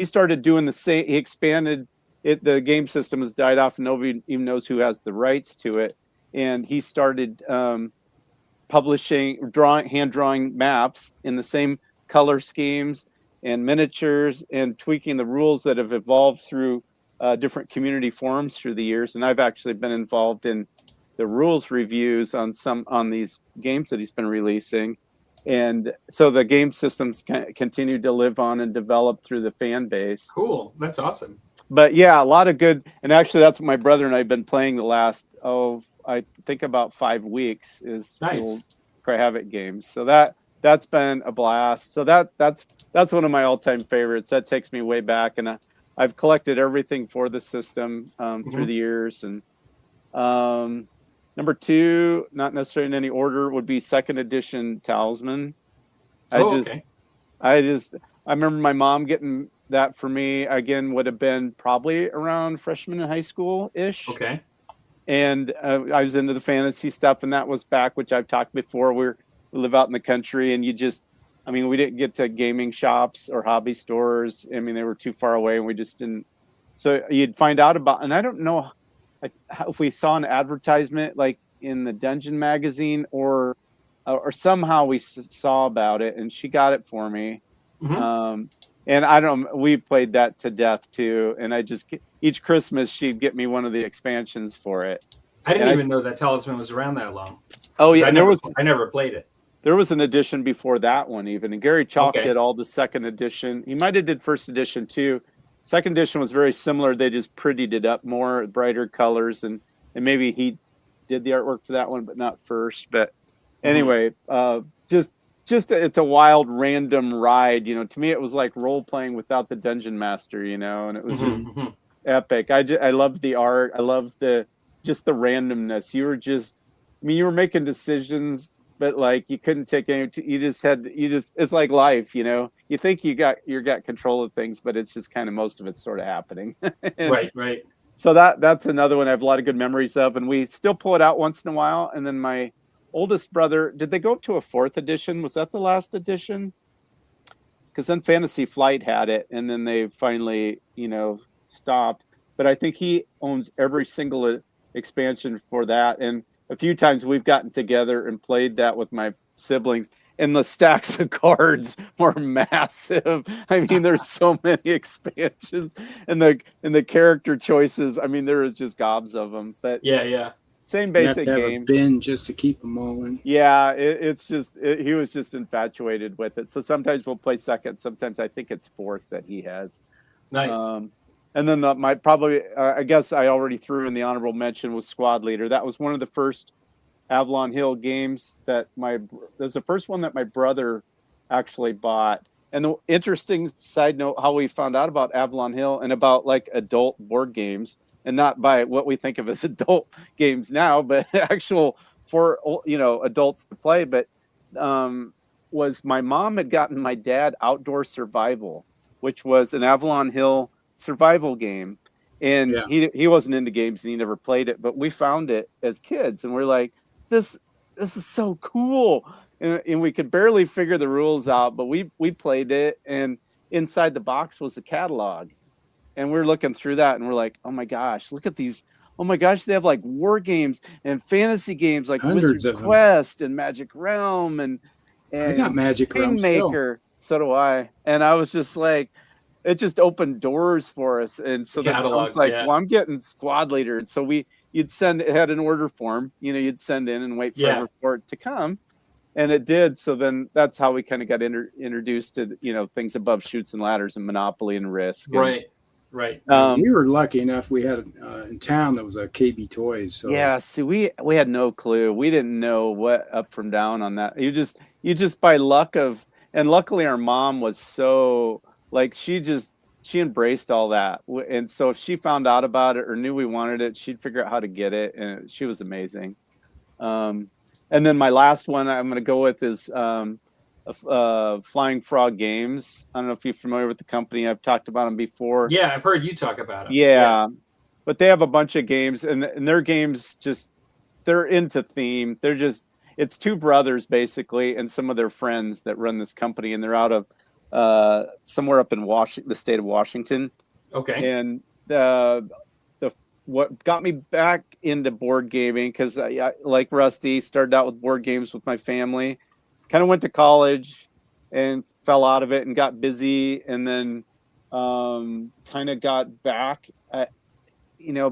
started doing the same. He expanded it. The game system has died off, and nobody even knows who has the rights to it. and he started publishing, hand drawing maps in the same color schemes and miniatures, and tweaking the rules that have evolved through different community forums through the years. And I've actually been involved in the rules reviews on these games that he's been releasing. And so the game systems continue to live on and develop through the fan base. Cool. That's awesome. But yeah, a lot of good. And actually, that's what my brother and I have been playing the last, I think about 5 weeks is nice. The old Cry Havoc games. So that's been a blast. So that's one of my all-time favorites. That takes me way back. And I've collected everything for the system through the years. And number 2, not necessarily in any order, would be second edition Talisman. I remember my mom getting that for me. Again, would have been probably around freshman in high school ish. Okay. And I was into the fantasy stuff, and that was back, which I've talked before. We live out in the country, and we didn't get to gaming shops or hobby stores. I mean, they were too far away, and we just didn't. So you'd find out about, and I don't know if we saw an advertisement like in the Dungeon magazine or somehow we saw about it, and she got it for me. And we played that to death too. And each Christmas she'd get me one of the expansions for it. I didn't even know that Talisman was around that long. Oh yeah, I never played it. There was an edition before that one even, and Gary Chalk did all the second edition. He might have did first edition too. Second edition was very similar. They just prettied it up more, brighter colors, and maybe he did the artwork for that one, but not first. But anyway, just it's a wild, random ride. To me, it was like role playing without the dungeon master. And it was just epic. I loved the art. I loved the randomness. You were making decisions, but like you couldn't take any. It's like life. You think you got control of things, but it's just kind of most of it's sort of happening. Right. So that's another one I have a lot of good memories of, and we still pull it out once in a while. And then my oldest brother, did they go up to a 4th edition? Was that the last edition? Because then Fantasy Flight had it, and then they finally, stopped. But I think he owns every single expansion for that. And a few times we've gotten together and played that with my siblings, and the stacks of cards were massive. I mean, there's so many expansions, and the character choices. I mean, there was just gobs of them. But yeah. Same basic you have to game. Have a bin just to keep them all in. Yeah, he was just infatuated with it. So sometimes we'll play second. Sometimes I think it's 4th that he has. Nice. And then I guess I already threw in the honorable mention was Squad Leader. That was one of the first Avalon Hill games that's the first one that my brother actually bought. And the interesting side note, how we found out about Avalon Hill and about like adult board games, and not by what we think of as adult games now, but actual for adults to play. But was my mom had gotten my dad Outdoor Survival, which was an Avalon Hill survival game, and he wasn't into games and he never played it. But we found it as kids, and we're like, this is so cool, and we could barely figure the rules out, but we played it, and inside the box was the catalog. And we're looking through that, and we're like, "Oh my gosh, look at these! Oh my gosh, they have like war games and fantasy games like Wizard Quest and Magic Realm and I got Magic Realm Kingmaker." So do I. And I was just like, it just opened doors for us. And so that's like, well, I'm getting Squad Leader, and so it had an order form. You'd send in and wait for a report to come, and it did. So then that's how we kind of got introduced to things above Chutes and Ladders and Monopoly and Risk. Right. We were lucky enough. We had in town there was a KB Toys. So yeah, see, we had no clue. We didn't know what up from down on that. You just by luck of, and luckily our mom was so like she embraced all that. And so if she found out about it or knew we wanted it, she'd figure out how to get it. And she was amazing. And then my last one I'm going to go with is Flying Frog Games. I don't know if you're familiar with the company. I've talked about them before. Yeah, I've heard you talk about them. Yeah. But they have a bunch of games, and their games they're into theme. It's two brothers basically, and some of their friends that run this company, and they're out of somewhere up in the state of Washington. Okay. And what got me back into board gaming, because like Rusty, started out with board games with my family, kind of went to college and fell out of it and got busy, and then kind of got back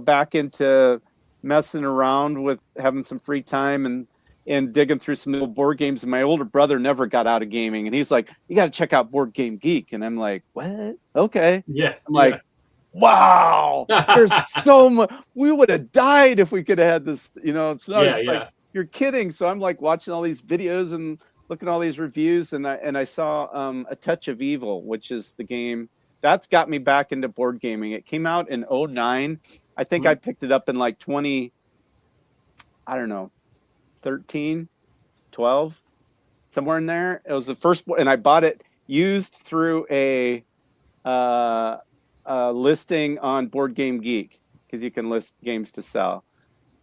back into messing around with having some free time and digging through some old board games. And my older brother never got out of gaming, and he's like, you got to check out Board Game Geek. And I'm like, what? Okay. Yeah. I'm like, wow, there's so much. We would have died if we could have had this, it's not just like, you're kidding. So I'm like watching all these videos and looking at all these reviews, and I saw A Touch of Evil, which is the game that's got me back into board gaming. It came out in 2009. I think I picked it up in like 13, 12, somewhere in there. It was the first, and I bought it used through a listing on Board Game Geek, because you can list games to sell.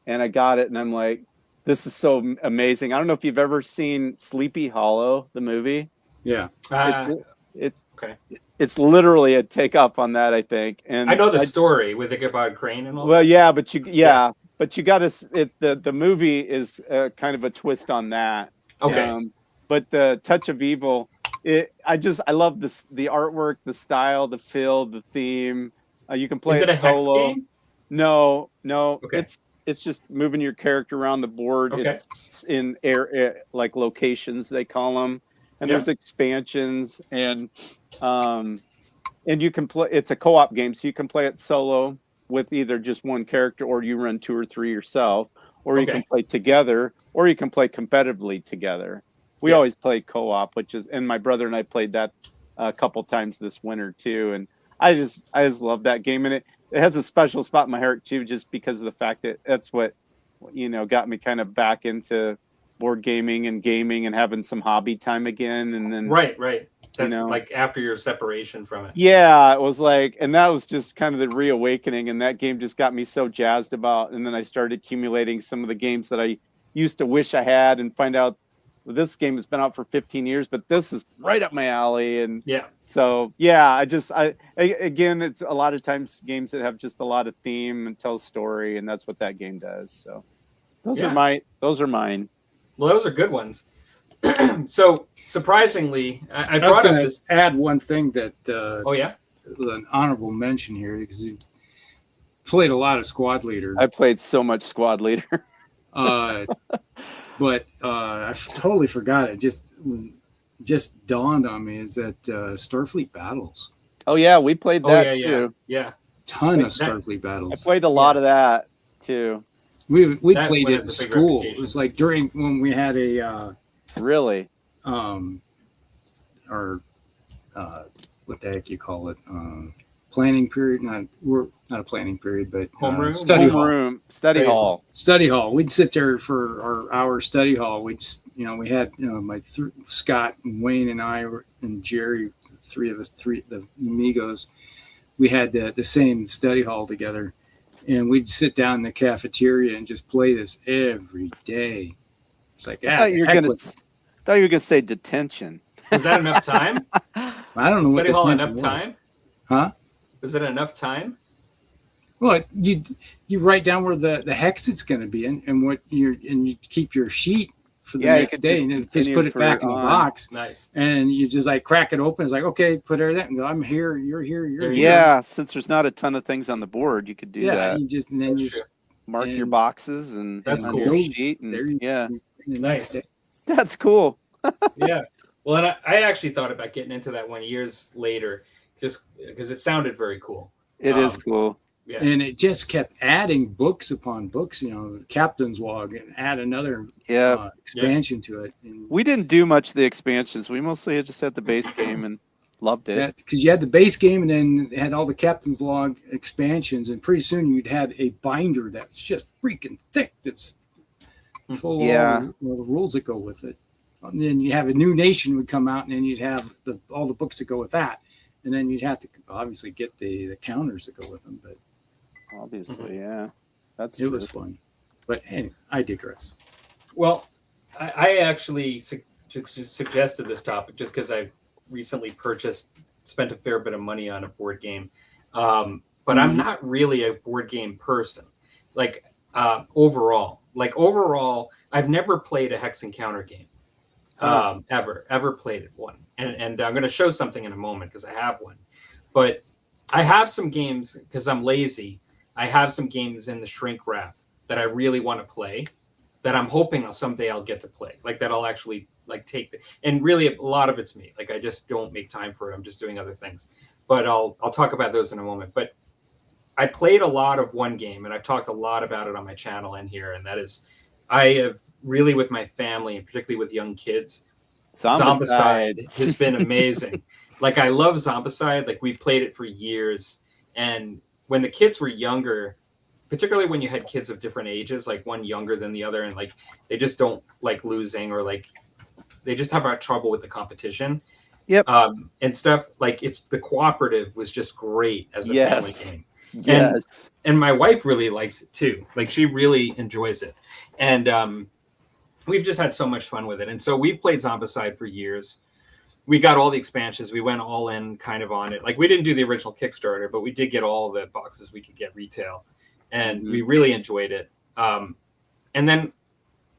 And I got it, and I'm like, this is so amazing. I don't know if you've ever seen Sleepy Hollow, the movie. Yeah. It's literally a takeoff on that, I think. And I know the story with the Ichabod Crane and all. Well, yeah, but you got to. The movie is kind of a twist on that. Okay. But the Touch of Evil, I love this, the artwork, the style, the feel, the theme. You can play it a hex solo. game? No. Okay. It's just moving your character around the board. Okay. It's in like locations, they call them. And there's expansions, and you can play. It's a co-op game, so you can play it solo with either just one character, or you run 2 or 3 yourself, or you can play together, or you can play competitively together. We always play co-op, and my brother and I played that a couple times this winter too. And I just love that game, and it has a special spot in my heart too, just because of the fact that that's what got me kind of back into board gaming and having some hobby time again. And then right, that's like after your separation from it. Yeah, it was like, and that was just kind of the reawakening, and that game just got me so jazzed about. And then I started accumulating some of the games that I used to wish I had, and find out, well, this game has been out for 15 years, but this is right up my alley. And so again, it's a lot of times games that have just a lot of theme and tell story, and that's what that game does. So those are mine. Well, those are good ones. So surprisingly, I was brought up going this. to add one thing that an honorable mention here, because he played a lot of Squad Leader. I played so much Squad Leader. But I totally forgot it. Just dawned on me is that Starfleet Battles. Oh yeah, we played that too. Yeah. Ton of Starfleet Battles. I played a lot of that too. We played it at school. Reputation. It was like when we had a really or what the heck you call it, planning period. We're not a planning period, but study hall. We'd sit there for our hour study hall. We had Scott and Wayne and I and Jerry, the amigos. We had the same study hall together. And we'd sit down in the cafeteria and just play this every day. It's like, I thought you were gonna say detention. Was that enough time? I don't know what detention enough was. Time? Huh? Was it enough time? Well, you write down where the hex it's going to be and what you keep your sheet for the next day, and then just put it back in the box. Nice. And you just like crack it open. It's like, okay, put everything. And go, I'm here. You're here. You're here. Yeah, since there's not a ton of things on the board, you could do that. You just mark your boxes and that's on cool. your sheet. And, nice. That's cool. Yeah. Well, and I actually thought about getting into that one years later, just because it sounded very cool. It is cool. Yeah. And it just kept adding books upon books, the Captain's Log, and add another expansion to it. And we didn't do much of the expansions. We mostly just had the base game and loved it. Because you had the base game and then it had all the Captain's Log expansions, and pretty soon you'd had a binder that's just freaking thick. That's full of all the rules that go with it. And then you have a new nation would come out, and then you'd have all the books that go with that. And then you'd have to obviously get the counters that go with them, but obviously, it was fun. But anyway, I digress. Well, I actually suggested this topic just because I recently spent a fair bit of money on a board game. but I'm not really a board game person. Like overall, I've never played a hex encounter game. Ever played one. And I'm going to show something in a moment because I have one. But I have some games because I'm lazy. I have some games in the shrink wrap that I really want to play that I'm hoping someday I'll get to play. Like that I'll actually like take and really a lot of it's me. Like I just don't make time for it. I'm just doing other things. But I'll talk about those in a moment. But I played a lot of one game and I've talked a lot about it on my channel and here, and that is I have really with my family and particularly with young kids, Zombicide has been amazing. Like I love Zombicide. Like we played it for years, and when the kids were younger, particularly when you had kids of different ages, like one younger than the other, and like they just don't like losing or like they just have trouble with the competition. Yep. And stuff like the cooperative was just great as a family game. Yes. And my wife really likes it too. Like she really enjoys it. And we've just had so much fun with it. And so we've played Zombicide for years. We got all the expansions. We went all in kind of on it. Like we didn't do the original Kickstarter, but we did get all the boxes we could get retail. And we really enjoyed it. And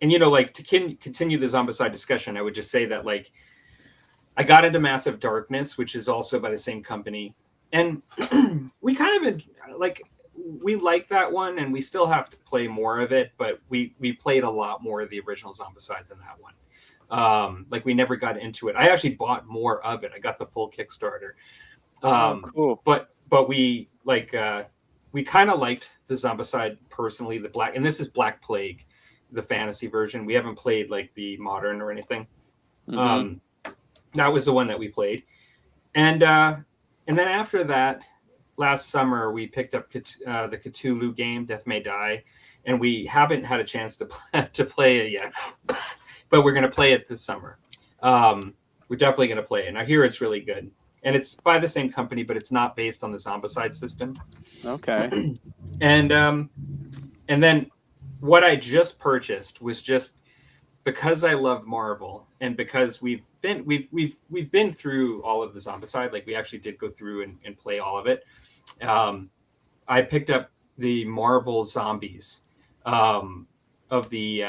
you know, like to continue the Zombicide discussion, I would just say that like I got into Massive Darkness, which is also by the same company. And we kind of like we like that one, and we still have to play more of it. But we played a lot more of the original Zombicide than that one. Like we never got into it. I actually bought more of it. I got the full Kickstarter. Cool. But we like we kind of liked the Zombicide personally. The Black, and this is Black Plague, the fantasy version. We haven't played like the modern or anything. That was the one that we played, and then after that, last summer we picked up the Cthulhu game, Death May Die, and we haven't had a chance to play it yet, but we're going to play it this summer. We're definitely going to play it, and I hear it's really good. And it's by the same company, but it's not based on the Zombicide system. Okay. And then what I just purchased was just because I love Marvel and because we've been through all of the Zombicide. Like we actually did go through and play all of it. I picked up the Marvel Zombies of the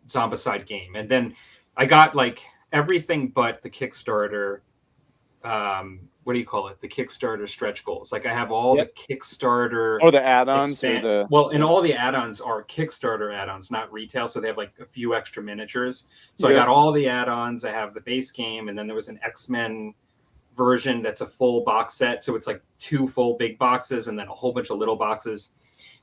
Zombicide game, and then I got like everything but the Kickstarter. What do you call it? The Kickstarter stretch goals. Like I have all the Kickstarter or the add-ons and all the add-ons are Kickstarter add-ons, not retail. So they have like a few extra miniatures. So I got all the add-ons. I have the base game, and then there was an X-Men version that's a full box set. So it's like 2 full big boxes and then a whole bunch of little boxes.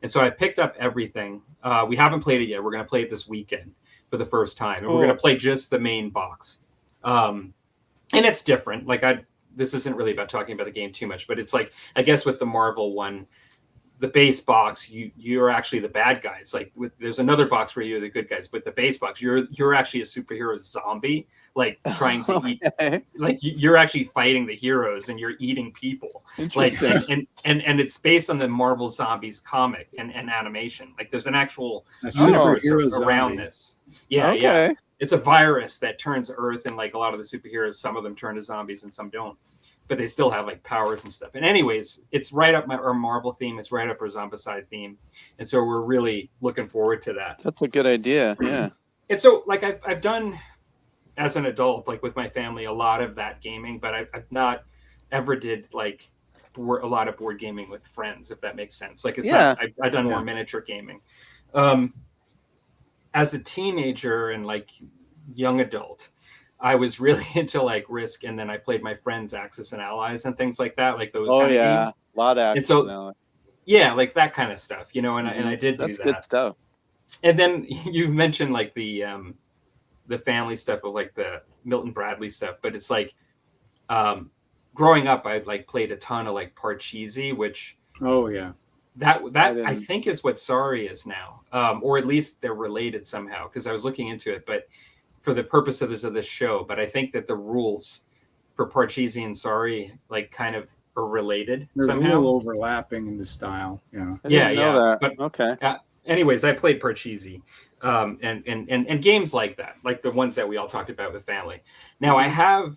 And so I picked up everything. We haven't played it yet. We're going to play it this weekend for the first time. And we're going to play just the main box. And it's different. Like this isn't really about talking about the game too much, but it's like, I guess with the Marvel one, the base box, you're actually the bad guys. Like there's another box where you're the good guys, but the base box, you're actually a superhero zombie, like trying to eat, like you're actually fighting the heroes and you're eating people. Like, and it's based on the Marvel Zombies comic and animation. Like there's an actual universe around this. Yeah. Okay. Yeah. It's a virus that turns Earth, and like a lot of the superheroes, some of them turn to zombies and some don't, but they still have like powers and stuff. And anyways, it's right up our Marvel theme. It's right up our Zombicide theme. And so we're really looking forward to that. That's a good idea. Yeah. And so like I've done as an adult, like with my family, a lot of that gaming, but I've not ever did like a lot of board gaming with friends, if that makes sense. Like it's not, I've done more miniature gaming. As a teenager and like young adult, I was really into like Risk, and then I played my friends Axis and Allies and things like that, like those kind of games. A lot of Axis and Allies. Yeah, like that kind of stuff, you know, and I did do that. That's good stuff. And then you mentioned like the family stuff of like the Milton Bradley stuff, but it's like growing up I like played a ton of like Parcheesi, which that I think is what Sorry is now, or at least they're related somehow, because I was looking into it, but for the purposes of this show. But I think that the rules for Parcheesi and Sorry like kind of are related. There's somehow. A little overlapping in the style. Yeah. That. But okay. Anyways, I played Parcheesi, and games like that, like the ones that we all talked about with family. Now I have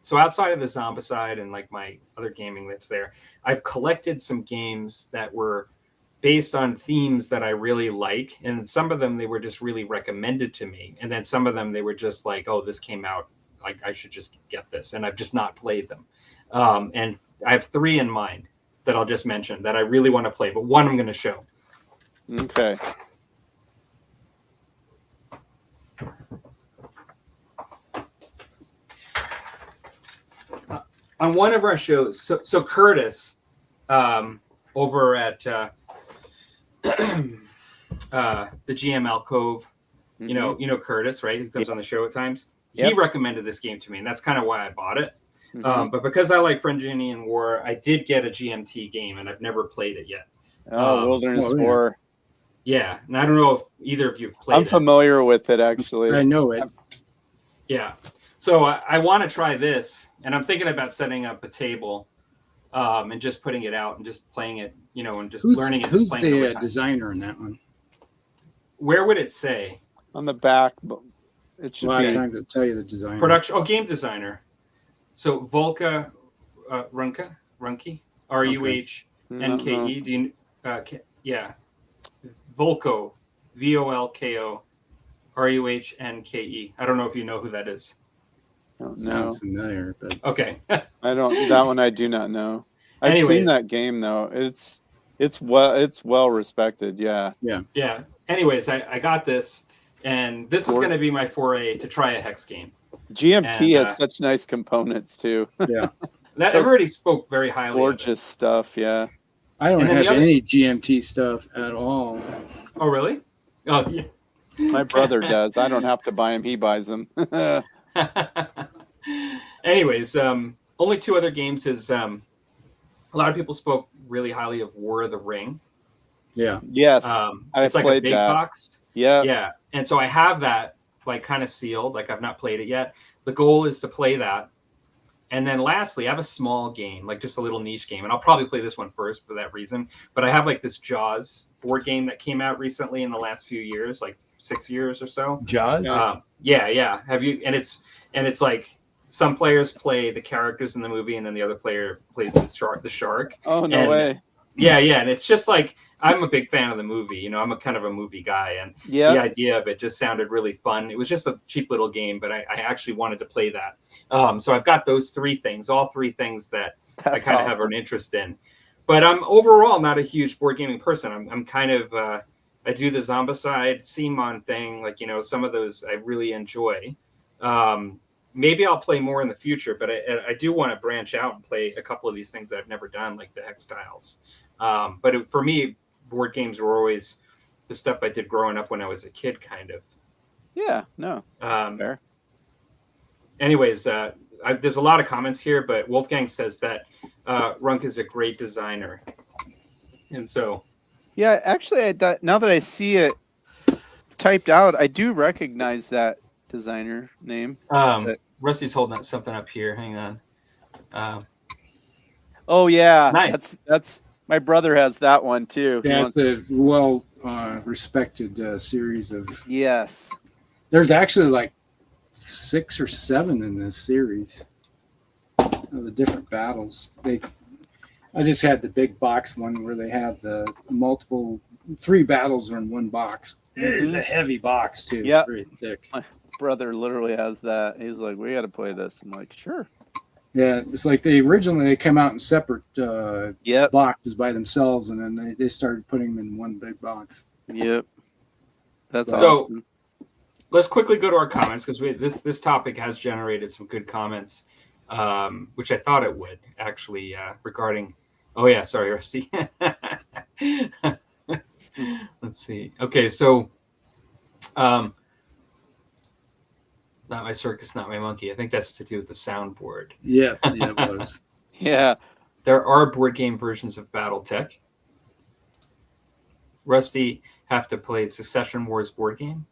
So outside of the Zombicide and like my other gaming that's there, I've collected some games that were based on themes that I really like. And some of them, they were just really recommended to me. And then some of them, they were just like, oh, this came out, like I should just get this. And I've just not played them. And I have 3 in mind that I'll just mention that I really want to play, but one I'm going to show. Okay. On one of our shows, so Curtis, over at the GML Cove, you know Curtis, right? Who comes on the show at times. He recommended this game to me, and that's kind of why I bought it. But because I like French-Indian War, I did get a GMT game, and I've never played it yet. Wilderness War. Yeah, and I don't know if either of you have played it. I'm familiar with it, actually. I know it. Yeah. So I want to try this, and I'm thinking about setting up a table and just putting it out and just playing it, and just learning it. Who's the designer in that one? Where would it say? On the back, but it should be. be Time to tell you the designer. Production. Oh, game designer. So Volka Runke, Ruhnke. Do you? Yeah. Volko, Volko, Ruhnke. I don't know if you know who that is. Sounds familiar, but okay. I don't. That one I do not know. I've seen that game though. It's well respected. Yeah. Anyways, I got this, and this is going to be my foray to try a hex game. GMT has such nice components too. Yeah. That everybody spoke very highly. Gorgeous stuff. Yeah. I don't have any GMT stuff at all. Oh really? Oh yeah. My brother does. I don't have to buy him. He buys them. Anyways, only 2 other games is a lot of people spoke really highly of War of the Ring. Yeah. Yes. It's like a big box. Yeah. Yeah. And so I have that like kind of sealed. Like I've not played it yet. The goal is to play that. And then lastly, I have a small game, like just a little niche game. And I'll probably play this one first for that reason. But I have like this Jaws board game that came out recently in the last few years, like 6 years or so. Jaws? Yeah. Have you? And it's like some players play the characters in the movie, and then the other player plays the shark. Oh no way! Yeah, and it's just like I'm a big fan of the movie. I'm a kind of a movie guy, and the idea of it just sounded really fun. It was just a cheap little game, but I actually wanted to play that. So I've got those 3 things, all 3 things that I kind of have an interest in. But I'm overall not a huge board gaming person. I'm kind of I do the Zombicide, CMON thing, like some of those I really enjoy. Maybe I'll play more in the future, but I do want to branch out and play a couple of these things that I've never done, like the hex tiles. But for me, board games were always the stuff I did growing up when I was a kid, kind of. Yeah, no, that's fair. Anyways, there's a lot of comments here, but Wolfgang says that Ruhnke is a great designer. And so... Yeah, actually, now that I see it typed out, I do recognize that designer name. Rusty's holding something up here. Hang on. Oh yeah, nice. That's my brother has that one too. Yeah, it's a well respected series of. Yes. There's actually like 6 or 7 in this series of the different battles. I just had the big box one where they have the multiple 3 battles are in one box. It's a heavy box too. Yeah, it's very thick. My brother literally has that. He's like, we got to play this. I'm like, sure. Yeah, it's like they come out in separate boxes by themselves, and then they started putting them in one big box. Yep, that's So awesome. let's quickly go to our comments because this topic has generated some good comments, which I thought it would actually regarding. Oh yeah, sorry, Rusty. Let's see. Okay, so not my circus, not my monkey. I think that's to do with the soundboard. Yeah, it was. Yeah. There are board game versions of BattleTech. Rusty, have to play Succession Wars board game?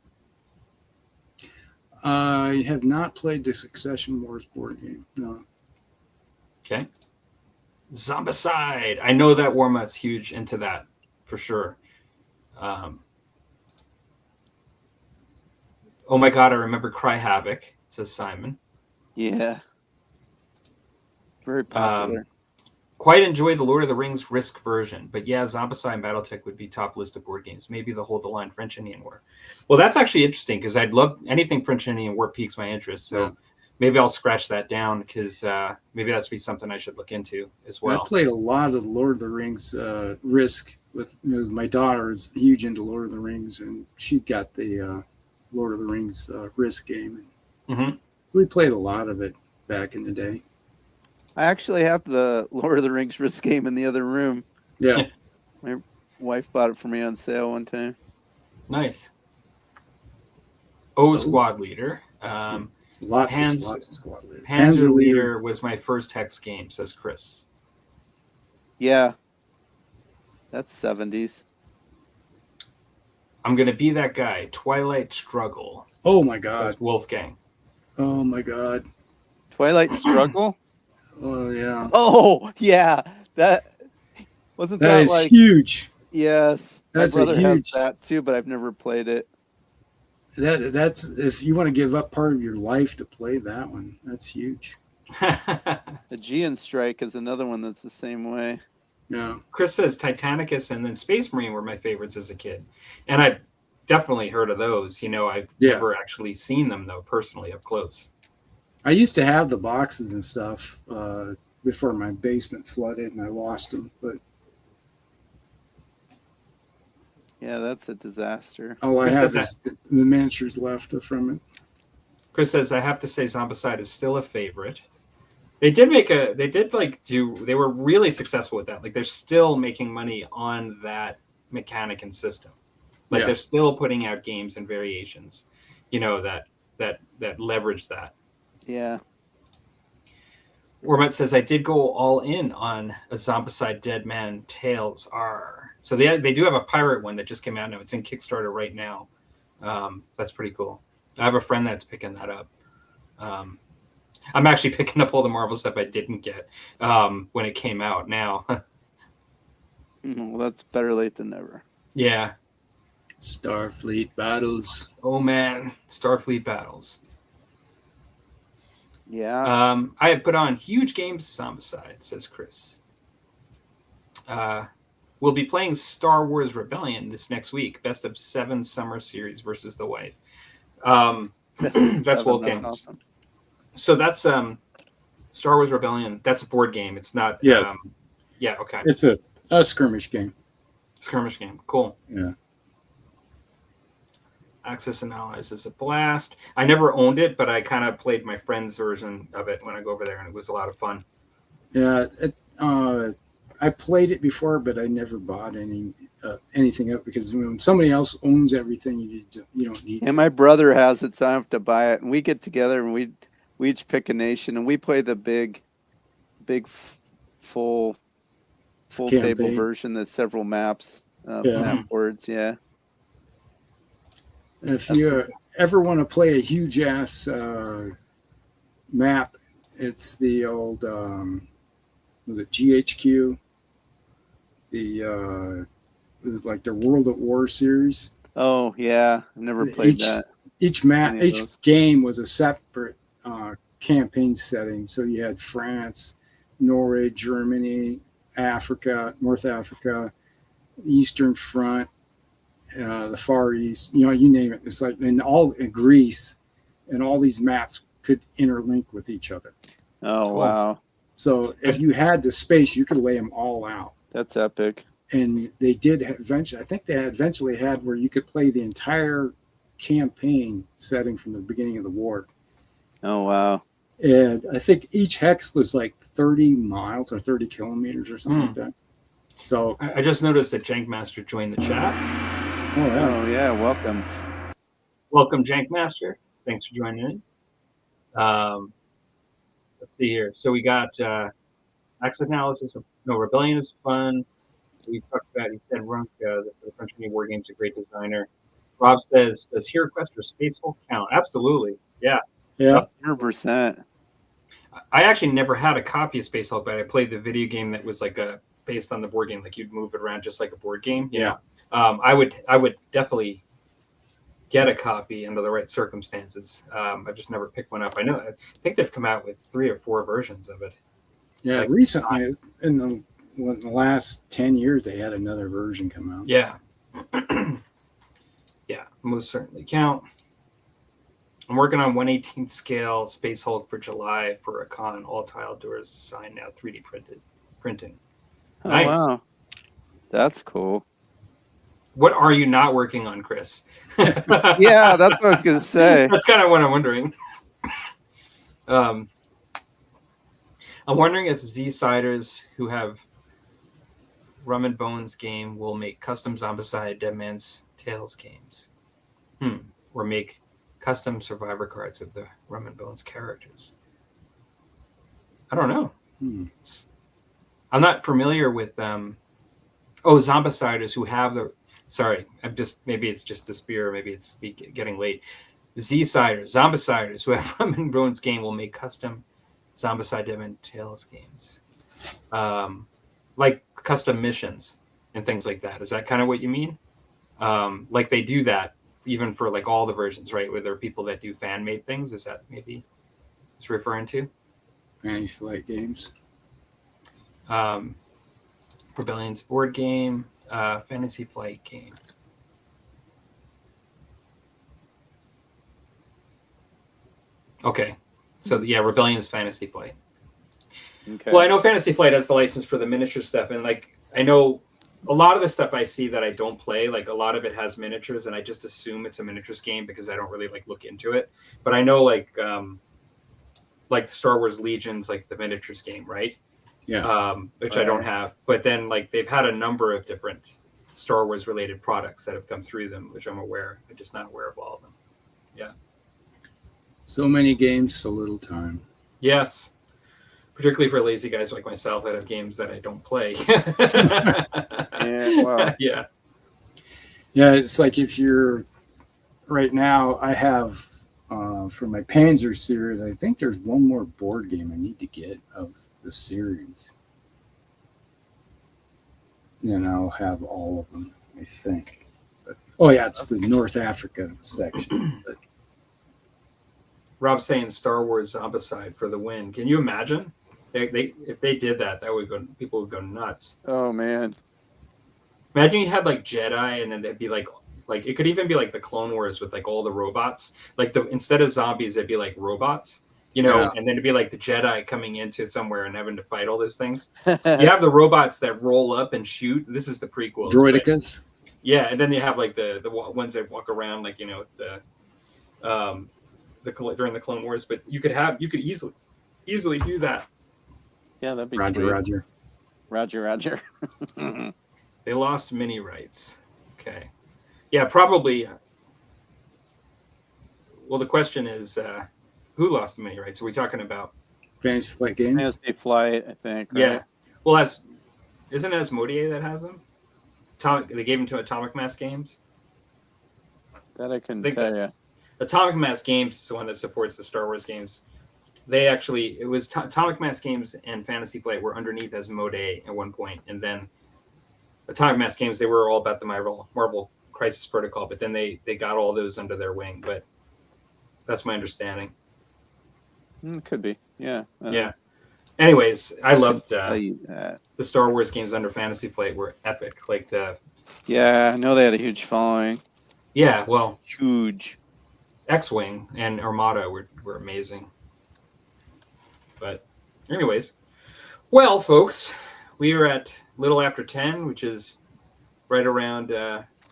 I have not played the Succession Wars board game. No. Okay. Zombicide. I know that Warmut's huge into that for sure. Oh my God, I remember Cry Havoc, says Simon. Yeah. Very popular. Quite enjoy the Lord of the Rings Risk version, but yeah, Zombicide and BattleTech would be top list of board games. Maybe the Hold the Line French Indian War. Well, that's actually interesting because I'd love anything French Indian War piques my interest. So maybe I'll scratch that down because maybe that's be something I should look into as well. I played a lot of Lord of the Rings Risk with my daughter is huge into Lord of the Rings, and she got the Lord of the Rings Risk game. We played a lot of it back in the day. I actually have the Lord of the Rings Risk game in the other room. Yeah. My wife bought it for me on sale one time. Nice. Squad Leader. Lots of Squad Leader. Panzer Leader was my first Hex game, says Chris. Yeah. That's 70s. I'm going to be that guy. Twilight Struggle. Oh, my God. Says Wolfgang. Oh, my God. Twilight Struggle? Oh, yeah. Oh, yeah. That wasn't that is like huge. Yes. That's my brother has huge. that too, but I've never played it. That's if you want to give up part of your life to play that one, that's huge. The Aegean Strike is another one that's the same way. Yeah. Chris says Titanicus and then Space Marine were my favorites as a kid. And I've definitely heard of those. I've never actually seen them, though, personally up close. I used to have the boxes and stuff before my basement flooded and I lost them. But yeah, that's a disaster. all I have is the miniatures left from it. Chris says, I have to say Zombicide is still a favorite. They were really successful with that. Like, they're still making money on that mechanic and system. Like, they're still putting out games and variations, that leverage that. Yeah. Ormet says, I did go all in on a Zombicide Dead Man Tales R. So they do have a pirate one that just came out now. It's in Kickstarter right now. That's pretty cool. I have a friend that's picking that up. I'm actually picking up all the Marvel stuff I didn't get when it came out now. Well, that's better late than never. Yeah. Starfleet Battles. Oh, man. Starfleet Battles. Yeah. I have put on huge games Zombicide, says Chris. We'll be playing Star Wars Rebellion this next week. Best of 7 summer series versus the wife. That's Wolfgang. Awesome. So that's Star Wars Rebellion. That's a board game. It's not. Yes. Yeah. Okay. It's a skirmish game. Skirmish game. Cool. Yeah. Axis and Allies is a blast. I never owned it, but I kind of played my friend's version of it when I go over there, and it was a lot of fun. Yeah. I played it before, but I never bought anything up because when somebody else owns everything, you don't need. And my brother has it, so I have to buy it. And we get together and we each pick a nation, and we play the big full Campaign. Table version that's several maps, map boards. Yeah. If you ever want to play a huge ass map, it's the old was it GHQ? It was like the World at War series. Oh yeah, I've never played that. Each game was a separate campaign setting. So you had France, Norway, Germany, Africa, North Africa, Eastern Front, the Far East. You name it. It's like in Greece, and all these maps could interlink with each other. Oh cool. Wow! So if you had the space, you could lay them all out. That's epic. And they did eventually. I think they eventually had where you could play the entire campaign setting from the beginning of the war. Oh wow! And I think each hex was like 30 miles or 30 kilometers or something like that. So I just noticed that Jankmaster joined the chat. Oh yeah, welcome. Welcome, Jankmaster. Thanks for joining in. Let's see here. So we got Axis Analysis. Rebellion is fun. We talked about, he said, Runk, the French Indian War Games, a great designer. Rob says, does Hero Quest or Space Hulk count? Absolutely. Yeah. 100%. I actually never had a copy of Space Hulk, but I played the video game that was like based on the board game. Like you'd move it around just like a board game. Yeah. I would definitely get a copy under the right circumstances. I've just never picked one up. I think they've come out with 3 or 4 versions of it. Yeah, like, recently in the last 10 years, they had another version come out. Yeah. Yeah, most certainly count. I'm working on 1/18th scale Space Hulk for July for a con. All tile doors signed now, 3D printing. Oh, Nice. wow. That's cool. What are you not working on, Chris? Yeah, that's what I was going to say. That's kind of what I'm wondering. I'm wondering if Z-Siders who have Rum and Bones game will make custom Zombicide Dead Man's Tales games. Or make custom Survivor cards of the Rum and Bones characters. I don't know. I'm not familiar with Zombiciders who have the. Sorry, maybe it's just the spear, maybe it's getting late. Z-Siders, Zombiciders who have Rum and Bones game will make custom Zombicide Dead Man's Tales games. Like custom missions and things like that. Is that kind of what you mean? Like they do that even for like all the versions, right? Where there are people that do fan made things. Is that maybe it's referring to? Fantasy Flight Games. Rebellion's board game, Fantasy Flight game. Okay. So yeah, Rebellion's Fantasy Flight. Okay. Well, I know Fantasy Flight has the license for the miniature stuff, and like I know a lot of the stuff I see that I don't play, like a lot of it has miniatures, and I just assume it's a miniatures game because I don't really like look into it. But I know like Star Wars Legions, like the miniatures game, right? Yeah. Which I don't have. But then like they've had a number of different Star Wars related products that have come through them, which I'm aware. I'm just not aware of all of them. Yeah. So many games, so little time. Yes. Particularly for lazy guys like myself that have games that I don't play. Yeah, wow. Yeah. Yeah, it's like if you're right now, I have for my Panzer series, I think there's one more board game I need to get of the series. Then I'll have all of them, I think. But, oh yeah, it's the North Africa section. But, Rob's saying Star Wars Zombicide for the win. Can you imagine? If they did that, people would go nuts. Oh man! Imagine you had like Jedi, and then they'd be like it could even be like the Clone Wars with like all the robots. Like instead of zombies, they'd be like robots, and then it'd be like the Jedi coming into somewhere and having to fight all those things. You have the robots that roll up and shoot. This is the prequels. Droidicas. Yeah, and then you have like the ones that walk around like during the Clone Wars. But you could easily do that. Yeah, that'd be Roger. Roger. Roger. They lost mini rights. Okay. Yeah, probably. Well, the question is, who lost the mini rights? Are we talking about Fantasy Flight Games? Fantasy Flight, I think. Right? Yeah. Well, isn't it Asmodee that has them? They gave them to Atomic Mass Games. That I can tell you. Atomic Mass Games is the one that supports the Star Wars games. It was Atomic Mass Games and Fantasy Flight were underneath Asmodee at one point, and then Atomic Mass Games, they were all about the Marvel Crisis Protocol, but then they got all those under their wing. But that's my understanding. Could be, yeah. Yeah. Anyways, I loved the Star Wars games under Fantasy Flight were epic. Yeah, I know they had a huge following. Yeah, well, huge. X-Wing and Armada were amazing. But anyways, well, folks, we are at little after 10, which is right around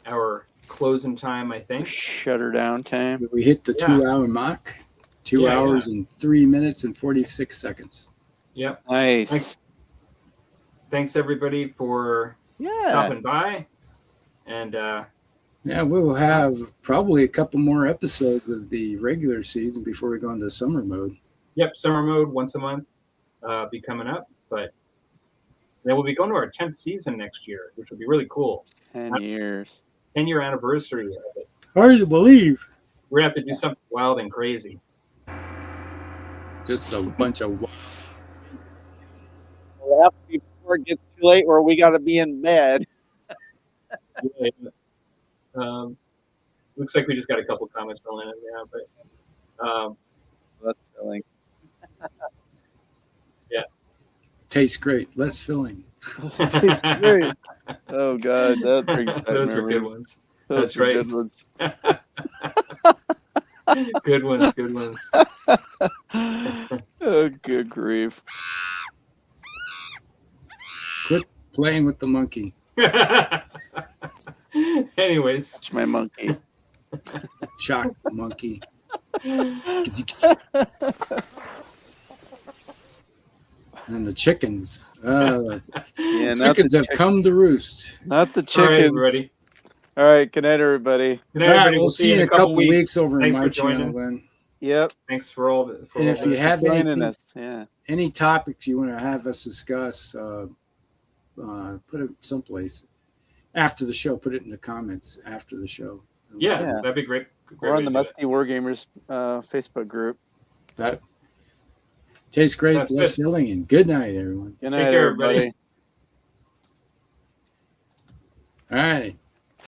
our closing time, I think. Shutter down time. We hit the 2-hour mark. 2 hours and 3 minutes and 46 seconds. Yep. Nice. Thanks everybody for stopping by. And we will have probably a couple more episodes of the regular season before we go into summer mode. Yep, summer mode once a month be coming up, but then we'll be going to our 10th season next year, which will be really cool. 10 years. 10-year anniversary of it. Hard to believe. We're going to have to do something wild and crazy. Just a bunch of... It'll have to be before it gets too late where we got to be in bed. Looks like we just got a couple comments rolling in now, but... that's filling. Yeah. Tastes great, less filling. Tastes great. Oh God, that brings back Those are good memories. ones. Those That's are right. good ones. Good ones. Good ones. Oh, good grief. Quit playing with the monkey. Anyways. It's my monkey. Shock the monkey. And the chickens. Yeah, Chickens have come to roost. Not the All right, chickens. everybody. All right, good night, everybody. Good night, All right, everybody. we'll see you in a couple weeks over Thanks in for my channel joining. then. Yep. Thanks for all the. And if you have Joining us, yeah. any topics you want to have us discuss, put it someplace after the show. Put it in the comments after the show. Yeah, Yeah. that'd be great. We're on the Musty Wargamers Facebook group. That tastes great. That's Less good. filling. And good night, everyone. Good night, Take care, everybody. All right.